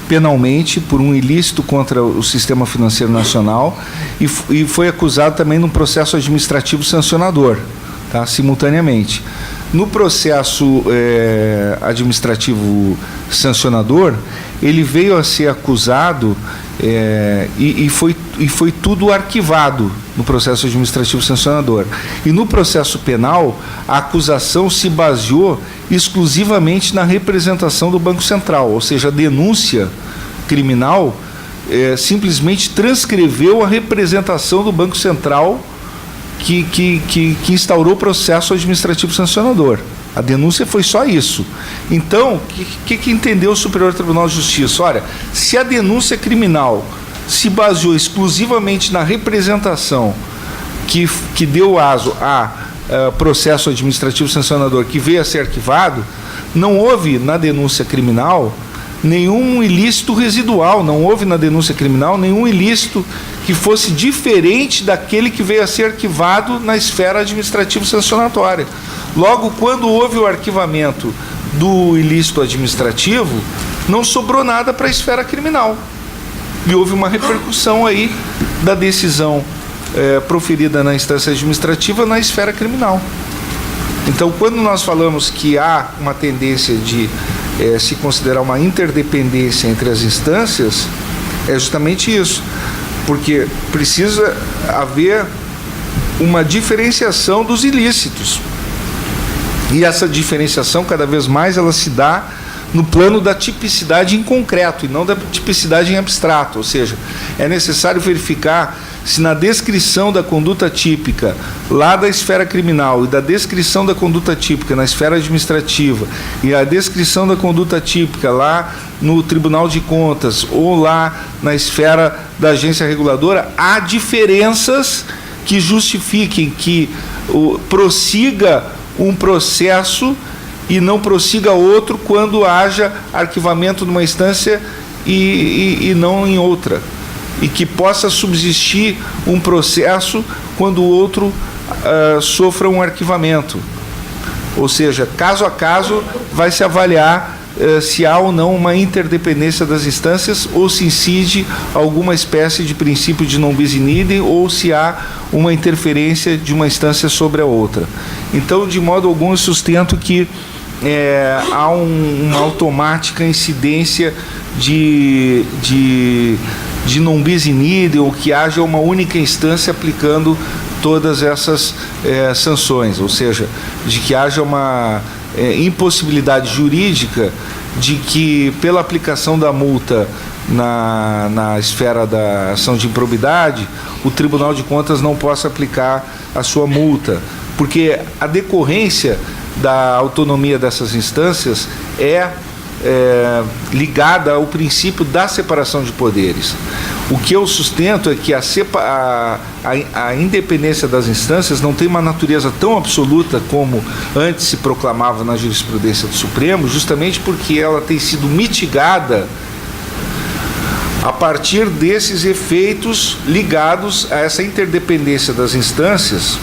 penalmente por um ilícito contra o sistema financeiro nacional e foi acusado também num processo administrativo sancionador, tá, simultaneamente. No processo administrativo sancionador, ele veio a ser acusado e foi tudo arquivado no processo administrativo sancionador. E no processo penal, a acusação se baseou exclusivamente na representação do Banco Central, ou seja, a denúncia criminal simplesmente transcreveu a representação do Banco Central que instaurou o processo administrativo sancionador. A denúncia foi só isso. Então, o que entendeu o Superior Tribunal de Justiça? Olha, se a denúncia criminal se baseou exclusivamente na representação que deu aso a processo administrativo sancionador que veio a ser arquivado, não houve na denúncia criminal nenhum ilícito residual, não houve na denúncia criminal nenhum ilícito que fosse diferente daquele que veio a ser arquivado na esfera administrativa sancionatória. Logo, quando houve o arquivamento do ilícito administrativo, não sobrou nada para a esfera criminal. E houve uma repercussão aí da decisão proferida na instância administrativa na esfera criminal. Então, quando nós falamos que há uma tendência de se considerar uma interdependência entre as instâncias, é justamente isso, porque precisa haver uma diferenciação dos ilícitos. E essa diferenciação, cada vez mais, ela se dá no plano da tipicidade em concreto e não da tipicidade em abstrato, ou seja, é necessário verificar se na descrição da conduta típica lá da esfera criminal e da descrição da conduta típica na esfera administrativa e a descrição da conduta típica lá no Tribunal de Contas ou lá na esfera da agência reguladora, há diferenças que justifiquem que prossiga um processo e não prossiga outro quando haja arquivamento numa instância e não em outra. E que possa subsistir um processo quando o outro sofra um arquivamento. Ou seja, caso a caso, vai se avaliar se há ou não uma interdependência das instâncias ou se incide alguma espécie de princípio de non bis in idem ou se há uma interferência de uma instância sobre a outra. Então, de modo algum, eu sustento que há uma automática incidência de non bis in idem ou que haja uma única instância aplicando todas essas sanções, ou seja, de que haja uma impossibilidade jurídica de que, pela aplicação da multa na esfera da ação de improbidade, o Tribunal de Contas não possa aplicar a sua multa, porque a decorrência da autonomia dessas instâncias é ligada ao princípio da separação de poderes. O que eu sustento é que a independência das instâncias não tem uma natureza tão absoluta como antes se proclamava na jurisprudência do Supremo, justamente porque ela tem sido mitigada a partir desses efeitos ligados a essa interdependência das instâncias,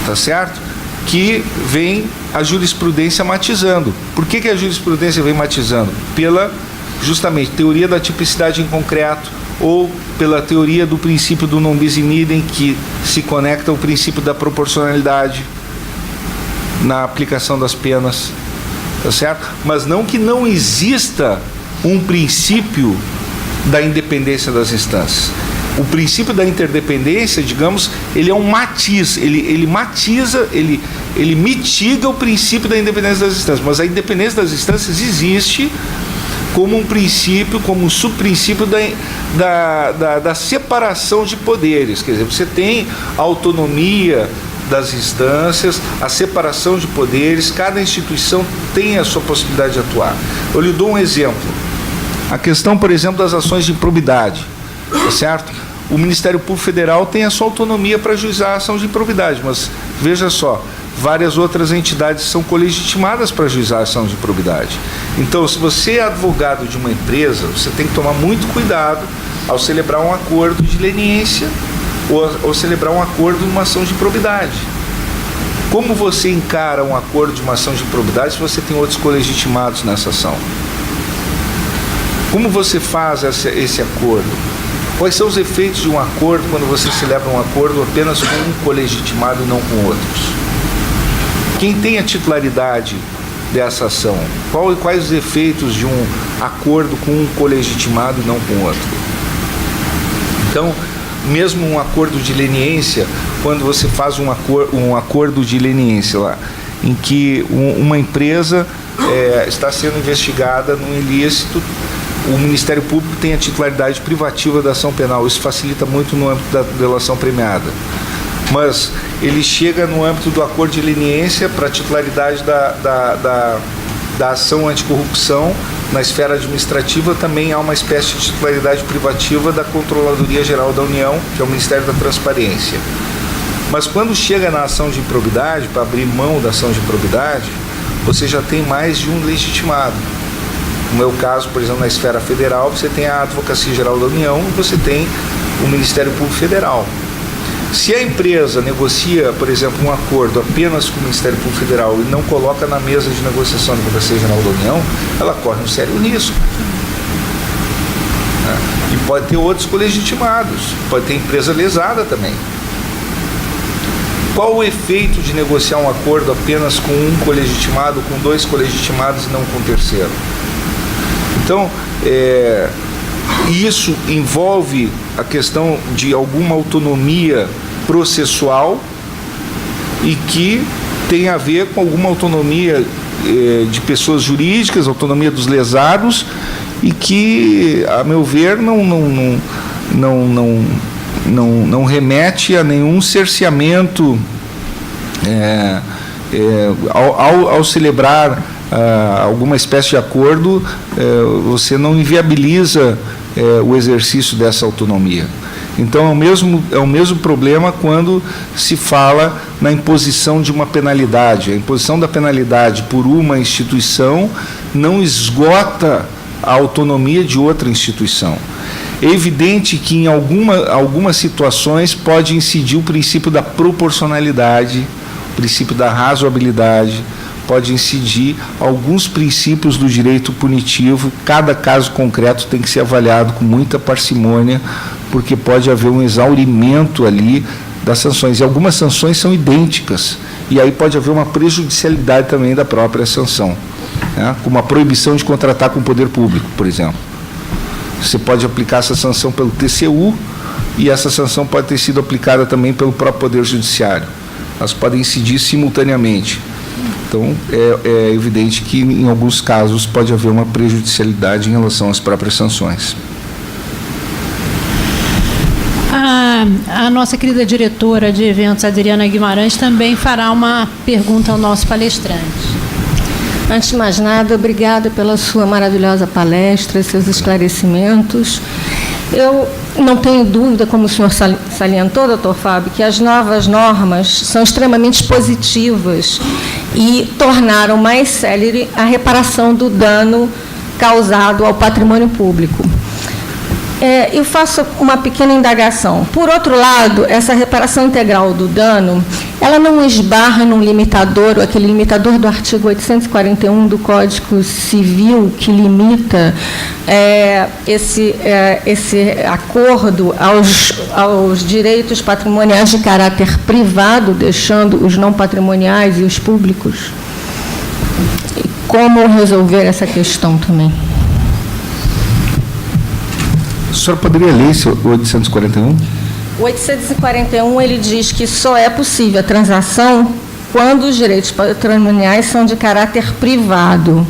tá certo? Que vem a jurisprudência matizando. Por que a jurisprudência vem matizando? Pela, justamente, teoria da tipicidade em concreto, ou pela teoria do princípio do non bis in idem, que se conecta ao princípio da proporcionalidade na aplicação das penas, tá certo? Mas não que não exista um princípio da independência das instâncias. O princípio da interdependência, digamos, ele é um matiz, ele matiza, ele mitiga o princípio da independência das instâncias, mas a independência das instâncias existe como um princípio, como um subprincípio da separação de poderes. Quer dizer, você tem a autonomia das instâncias, a separação de poderes, cada instituição tem a sua possibilidade de atuar. Eu lhe dou um exemplo. A questão, por exemplo, das ações de improbidade, tá certo? O Ministério Público Federal tem a sua autonomia para ajuizar a ação de improbidade, mas veja só, várias outras entidades são colegitimadas para ajuizar a ação de improbidade. Então, se você é advogado de uma empresa, você tem que tomar muito cuidado ao celebrar um acordo de leniência ou celebrar um acordo de uma ação de improbidade. Como você encara um acordo de uma ação de improbidade se você tem outros colegitimados nessa ação? Como você faz esse acordo? Quais são os efeitos de um acordo quando você celebra um acordo apenas com um colegitimado e não com outros? Quem tem a titularidade dessa ação? Quais os efeitos de um acordo com um colegitimado e não com outro? Então, mesmo um acordo de leniência, quando você faz um acordo de leniência lá, em que uma empresa está sendo investigada num ilícito, o Ministério Público tem a titularidade privativa da ação penal. Isso facilita muito no âmbito da delação premiada. Mas ele chega no âmbito do acordo de leniência para a titularidade da ação anticorrupção. Na esfera administrativa também há uma espécie de titularidade privativa da Controladoria Geral da União, que é o Ministério da Transparência. Mas quando chega na ação de improbidade, para abrir mão da ação de improbidade, você já tem mais de um legitimado. No meu caso, por exemplo, na esfera federal, você tem a Advocacia Geral da União e você tem o Ministério Público Federal. Se a empresa negocia, por exemplo, um acordo apenas com o Ministério Público Federal e não coloca na mesa de negociação da Advocacia Geral da União, ela corre um sério risco. E pode ter outros colegitimados, pode ter empresa lesada também. Qual o efeito de negociar um acordo apenas com um colegitimado, com dois colegitimados e não com o terceiro? Então, isso envolve a questão de alguma autonomia processual e que tem a ver com alguma autonomia de pessoas jurídicas, autonomia dos lesados, e que, a meu ver, não remete a nenhum cerceamento ao celebrar alguma espécie de acordo, você não inviabiliza o exercício dessa autonomia. Então é o mesmo problema quando se fala na imposição de uma penalidade. A imposição da penalidade por uma instituição não esgota a autonomia de outra instituição. É evidente que em algumas situações pode incidir o princípio da proporcionalidade, o princípio da razoabilidade, pode incidir alguns princípios do direito punitivo. Cada caso concreto tem que ser avaliado com muita parcimônia, porque pode haver um exaurimento ali das sanções. E algumas sanções são idênticas, e aí pode haver uma prejudicialidade também da própria sanção, né? Como a proibição de contratar com o poder público, por exemplo. Você pode aplicar essa sanção pelo TCU, e essa sanção pode ter sido aplicada também pelo próprio Poder Judiciário. Elas podem incidir simultaneamente. Então, é evidente que, em alguns casos, pode haver uma prejudicialidade em relação às próprias sanções. A nossa querida diretora de eventos, Adriana Guimarães, também fará uma pergunta ao nosso palestrante. Antes de mais nada, obrigada pela sua maravilhosa palestra, seus esclarecimentos. Eu não tenho dúvida, como o senhor salientou, doutor Fábio, que as novas normas são extremamente positivas e tornaram mais célere a reparação do dano causado ao patrimônio público. Eu faço uma pequena indagação. Por outro lado, essa reparação integral do dano, ela não esbarra num limitador, aquele limitador do artigo 841 do Código Civil, que limita esse acordo aos direitos patrimoniais de caráter privado, deixando os não patrimoniais e os públicos? E como resolver essa questão também? A senhora poderia ler esse 841? O 841, ele diz que só é possível a transação quando os direitos patrimoniais são de caráter privado.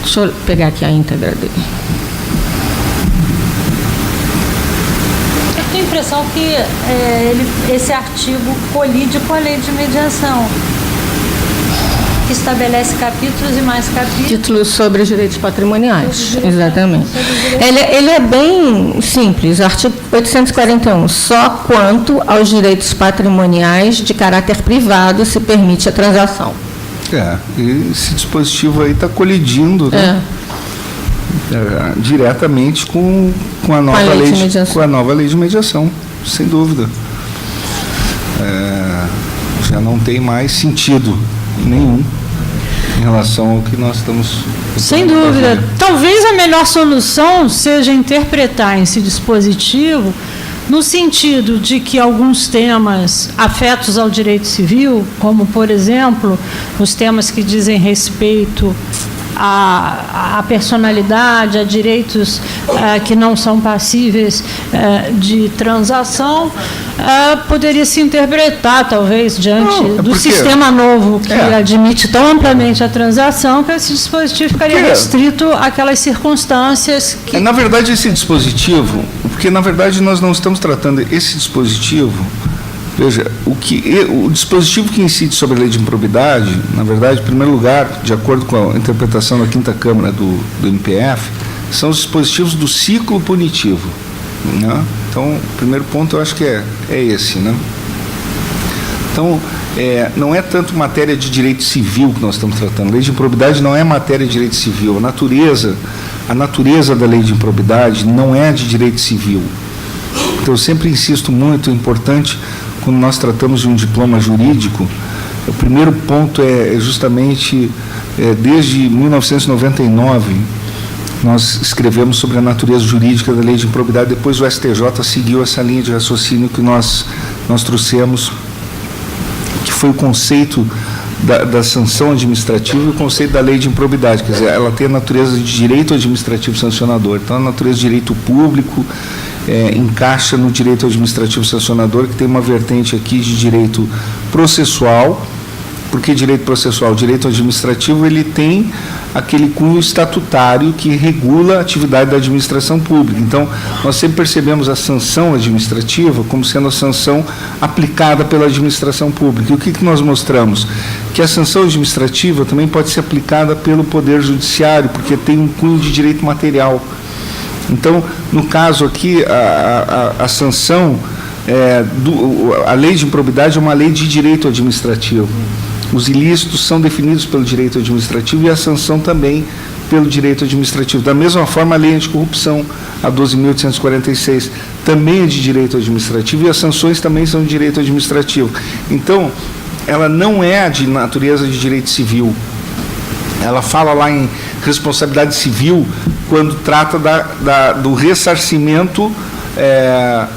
Deixa eu pegar aqui a íntegra dele. Eu tenho a impressão que esse artigo colide com a lei de mediação, que estabelece capítulos e mais capítulos. Títulos sobre os direitos patrimoniais, exatamente. Ele é bem simples, o artigo 841, só quanto aos direitos patrimoniais de caráter privado se permite a transação. E esse dispositivo aí está colidindo, né? Diretamente com a nova lei de mediação, sem dúvida. Já não tem mais sentido nenhum em relação ao que nós estamos... Sem dúvida. Talvez a melhor solução seja interpretar esse dispositivo no sentido de que alguns temas afetos ao direito civil, como, por exemplo, os temas que dizem respeito à personalidade, a direitos que não são passíveis de transação, poderia se interpretar, talvez, diante do sistema novo que admite tão amplamente a transação, que esse dispositivo ficaria restrito àquelas circunstâncias que... Na verdade, esse dispositivo, porque, na verdade, nós não estamos tratando esse dispositivo. Veja, o dispositivo que incide sobre a lei de improbidade, na verdade, em primeiro lugar, de acordo com a interpretação da 5ª Câmara do MPF, são os dispositivos do ciclo punitivo, né? Então, o primeiro ponto eu acho que é esse, né? Então, não é tanto matéria de direito civil que nós estamos tratando. A lei de improbidade não é matéria de direito civil. A natureza da lei de improbidade não é de direito civil. Então, eu sempre insisto muito, é importante, quando nós tratamos de um diploma jurídico, o primeiro ponto é justamente, desde 1999, nós escrevemos sobre a natureza jurídica da lei de improbidade, depois o STJ seguiu essa linha de raciocínio que nós trouxemos, que foi o conceito da sanção administrativa e o conceito da lei de improbidade, quer dizer, ela tem a natureza de direito administrativo sancionador, então a natureza de direito público encaixa no direito administrativo sancionador, que tem uma vertente aqui de direito processual. Por que direito processual? O direito administrativo, ele tem aquele cunho estatutário que regula a atividade da administração pública. Então, nós sempre percebemos a sanção administrativa como sendo a sanção aplicada pela administração pública. E o que nós mostramos? Que a sanção administrativa também pode ser aplicada pelo Poder Judiciário, porque tem um cunho de direito material. Então, no caso aqui, a sanção, a lei de improbidade é uma lei de direito administrativo. Os ilícitos são definidos pelo direito administrativo e a sanção também pelo direito administrativo. Da mesma forma, a lei anticorrupção, a 12.846, também é de direito administrativo e as sanções também são de direito administrativo. Então, ela não é de natureza de direito civil. Ela fala lá em responsabilidade civil quando trata do ressarcimento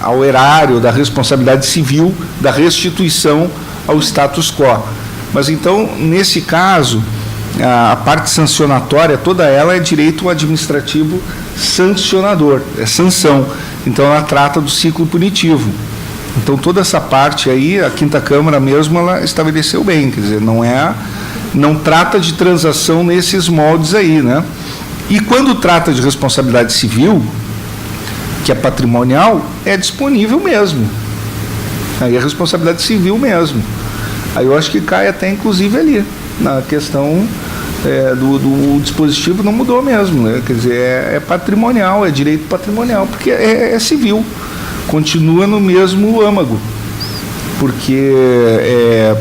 ao erário, da responsabilidade civil, da restituição ao status quo. Mas então, nesse caso, a parte sancionatória, toda ela é direito administrativo sancionador, é sanção. Então, ela trata do ciclo punitivo. Então, toda essa parte aí, a 5ª Câmara mesmo, ela estabeleceu bem, quer dizer, não trata de transação nesses moldes aí, né? E quando trata de responsabilidade civil, que é patrimonial, é disponível mesmo. Aí é responsabilidade civil mesmo. Aí eu acho que cai até inclusive ali. na questão do dispositivo não mudou mesmo, né? Quer dizer, é patrimonial, é direito patrimonial, porque é civil, continua no mesmo âmago, porque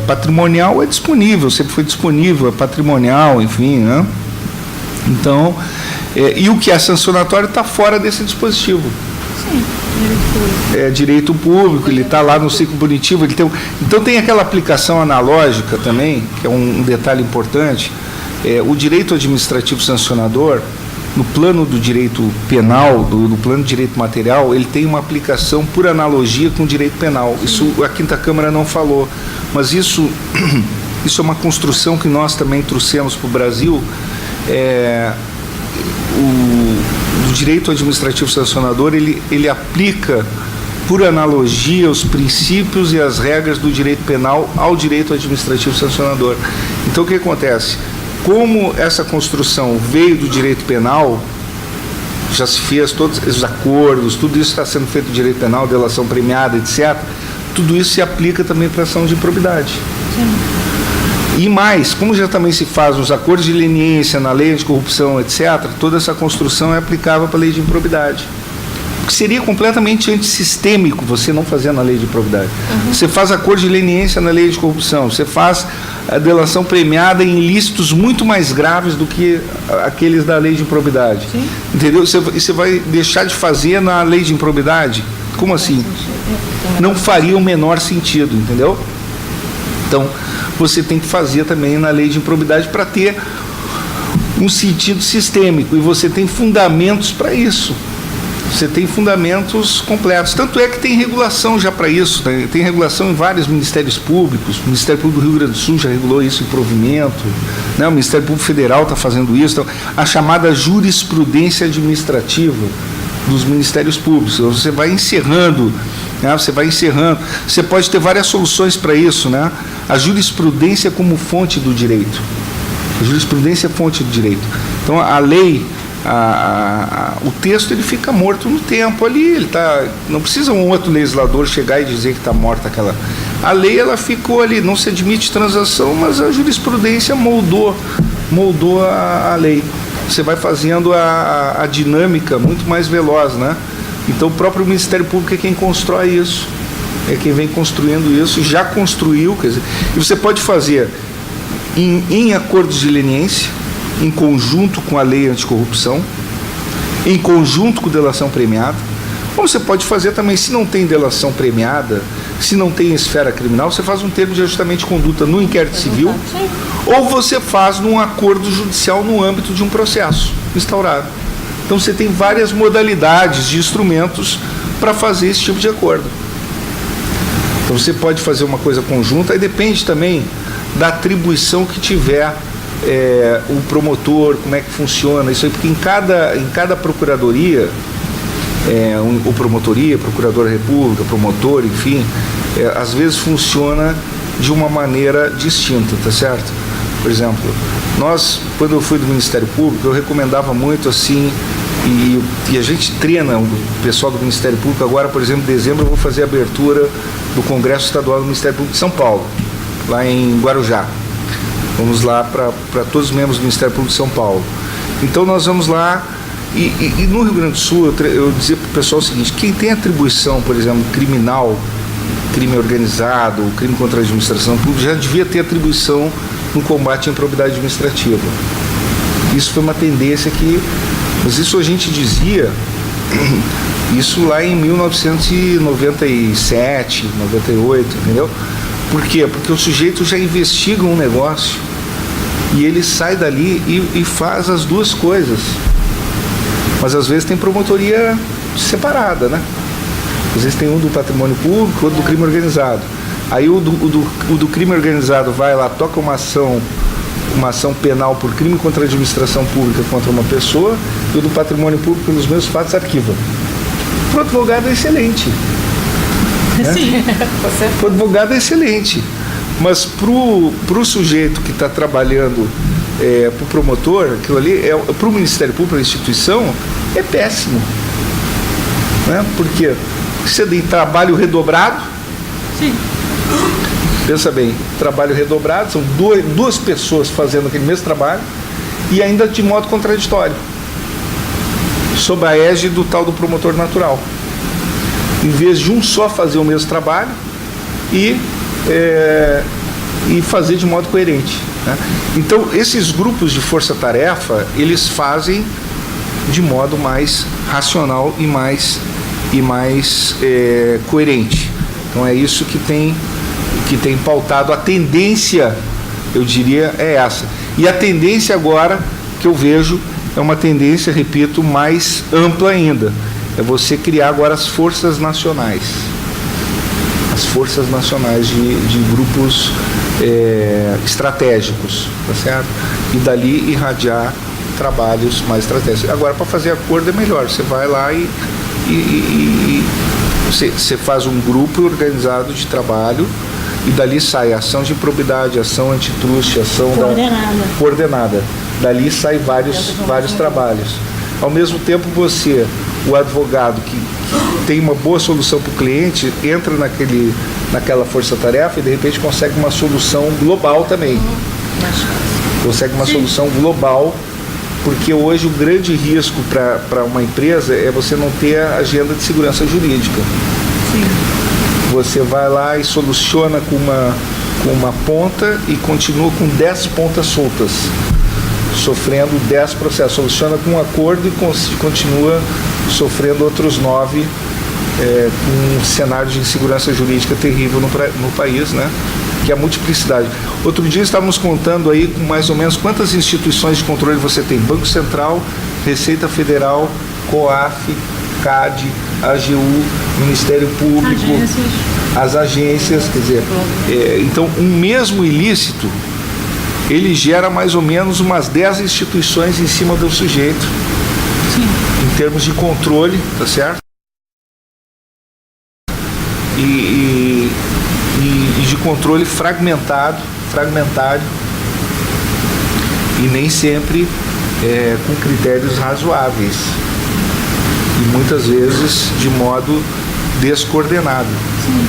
patrimonial é disponível, sempre foi disponível, é patrimonial, enfim, né? Então, e o que é sancionatório está fora desse dispositivo. Sim, direito público, ele está lá no ciclo punitivo, então tem aquela aplicação analógica também, que é um detalhe importante. O direito administrativo sancionador, no plano do direito penal, do plano de direito material, ele tem uma aplicação por analogia com o direito penal. Isso a Quinta Câmara não falou, mas isso é uma construção que nós também trouxemos para o Brasil. O direito administrativo sancionador, ele aplica por analogia os princípios e as regras do direito penal ao direito administrativo sancionador. Então, o que acontece? Como essa construção veio do direito penal, já se fez todos os acordos, tudo isso está sendo feito no direito penal, delação premiada, etc., tudo isso se aplica também para a ação de improbidade. Sim. E mais, como já também se faz nos acordos de leniência, na lei anticorrupção, etc., toda essa construção é aplicável para a lei de improbidade. O que seria completamente antissistêmico você não fazer na lei de improbidade. Você faz acordo de leniência na lei de corrupção, você faz a delação premiada em ilícitos muito mais graves do que aqueles da lei de improbidade. Sim. Entendeu? Você vai deixar de fazer na lei de improbidade? Como assim? Não faria o menor sentido, entendeu? Então, você tem que fazer também na lei de improbidade para ter um sentido sistêmico, e você tem fundamentos para isso. Você tem fundamentos completos. Tanto é que tem regulação já para isso, né? Tem regulação em vários ministérios públicos. O Ministério Público do Rio Grande do Sul já regulou isso em provimento, né? O Ministério Público Federal está fazendo isso. Então, a chamada jurisprudência administrativa dos ministérios públicos. Você vai encerrando, né? Você pode ter várias soluções para isso, né? A jurisprudência como fonte do direito. A jurisprudência é fonte do direito. Então, a lei... o texto ele fica morto no tempo ali, não precisa um outro legislador chegar e dizer que está morta aquela. A lei ela ficou ali, não se admite transação, mas a jurisprudência moldou a lei. Você vai fazendo a dinâmica muito mais veloz, né? Então o próprio Ministério Público é quem constrói isso, é quem vem construindo isso, já construiu, quer dizer, e você pode fazer em acordos de leniência, em conjunto com a lei anticorrupção, em conjunto com delação premiada. Ou você pode fazer também, se não tem delação premiada, se não tem esfera criminal, você faz um termo de ajustamento de conduta no inquérito civil, ou você faz num acordo judicial no âmbito de um processo instaurado. Então você tem várias modalidades de instrumentos para fazer esse tipo de acordo. Então você pode fazer uma coisa conjunta, aí depende também da atribuição que tiver o promotor, como é que funciona isso aí, porque em cada procuradoria, ou promotoria, procurador da República, promotor, enfim, às vezes funciona de uma maneira distinta, tá certo? Por exemplo, quando eu fui do Ministério Público, eu recomendava muito assim, e a gente treina o pessoal do Ministério Público. Agora, por exemplo, em dezembro eu vou fazer a abertura do Congresso Estadual do Ministério Público de São Paulo, lá em Guarujá. Vamos lá para todos os membros do Ministério Público de São Paulo. Então nós vamos lá, e no Rio Grande do Sul eu dizia para o pessoal o seguinte: quem tem atribuição, por exemplo, criminal, crime organizado, crime contra a administração pública, já devia ter atribuição no combate à improbidade administrativa. Isso foi uma tendência mas isso a gente dizia, isso lá em 1997, 98, entendeu? Por quê? Porque o sujeito já investiga um negócio e ele sai dali e faz as duas coisas. Mas às vezes tem promotoria separada, né? Às vezes tem um do patrimônio público, outro do crime organizado. Aí o do crime organizado vai lá, toca uma ação penal por crime contra a administração pública contra uma pessoa, e o do patrimônio público, pelos mesmos fatos, arquiva. Para o advogado é excelente. Né? Sim. O advogado é excelente, mas para o sujeito que está trabalhando, para o promotor, aquilo ali, para o Ministério Público, para a instituição, é péssimo. Né? Porque você tem trabalho redobrado. Sim. Pensa bem, trabalho redobrado, são duas pessoas fazendo aquele mesmo trabalho e ainda de modo contraditório, sob a égide do tal do promotor natural. Em vez de um só fazer o mesmo trabalho e fazer de modo coerente, né? Então, esses grupos de força-tarefa, eles fazem de modo mais racional e mais coerente. Então, é isso que tem pautado a tendência, eu diria, é essa. E a tendência agora que eu vejo é uma tendência, repito, mais ampla ainda. É você criar agora as forças nacionais. As forças nacionais de grupos estratégicos, tá certo? E dali irradiar trabalhos mais estratégicos. Agora, para fazer acordo é melhor. Você vai lá e você faz um grupo organizado de trabalho e dali sai ação de improbidade, ação antitruste, ação coordenada. Dali sai vários trabalhos. Ao mesmo tempo, você, o advogado que tem uma boa solução para o cliente, entra naquela força-tarefa e de repente consegue uma solução global também. Consegue uma solução global, porque hoje o grande risco para uma empresa é você não ter a agenda de segurança jurídica. Sim. Você vai lá e soluciona com uma ponta e continua com 10 pontas soltas, sofrendo 10 processos. Soluciona com um acordo e continua sofrendo outros 9, com um cenário de insegurança jurídica terrível no país, né? Que é a multiplicidade. Outro dia estávamos contando aí com mais ou menos quantas instituições de controle você tem: Banco Central, Receita Federal, COAF, CAD, AGU, Ministério Público, as agências, quer dizer, então um mesmo ilícito, ele gera mais ou menos umas 10 instituições em cima do sujeito. Sim. Em termos de controle, tá certo? E de controle fragmentário, e nem sempre com critérios razoáveis, e muitas vezes de modo descoordenado. Sim.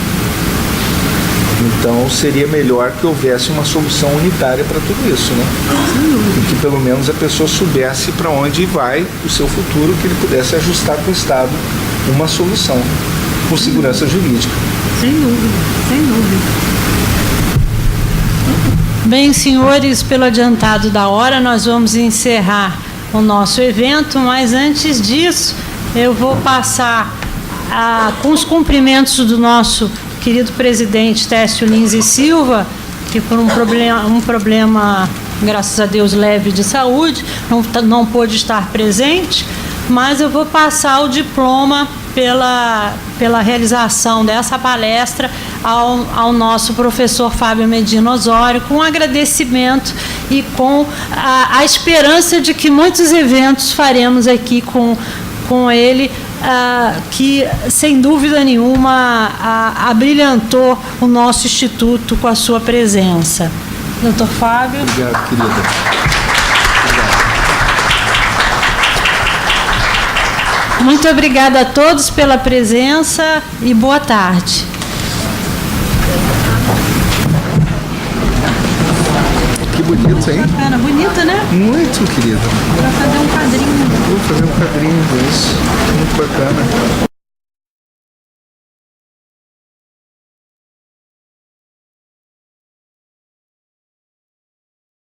Então seria melhor que houvesse uma solução unitária para tudo isso, né? E que pelo menos a pessoa soubesse para onde vai o seu futuro, que ele pudesse ajustar com o Estado uma solução com segurança jurídica. Sem dúvida, sem dúvida. Bem, senhores, pelo adiantado da hora, nós vamos encerrar o nosso evento, mas antes disso, eu vou passar com os cumprimentos do nosso querido presidente Técio Lins e Silva, que por um problema, graças a Deus, leve de saúde, não pôde estar presente, mas eu vou passar o diploma pela realização dessa palestra ao nosso professor Fábio Medina Osório, com agradecimento e com a esperança de que muitos eventos faremos aqui com ele, que, sem dúvida nenhuma, abrilhantou o nosso Instituto com a sua presença. Doutor Fábio. Obrigado, querida. Muito obrigada a todos pela presença e boa tarde. Que bonito, hein? Bacana, bonita, né? Muito, querida. Vou fazer um quadrinho. Vou fazer um quadrinho disso. Muito bacana.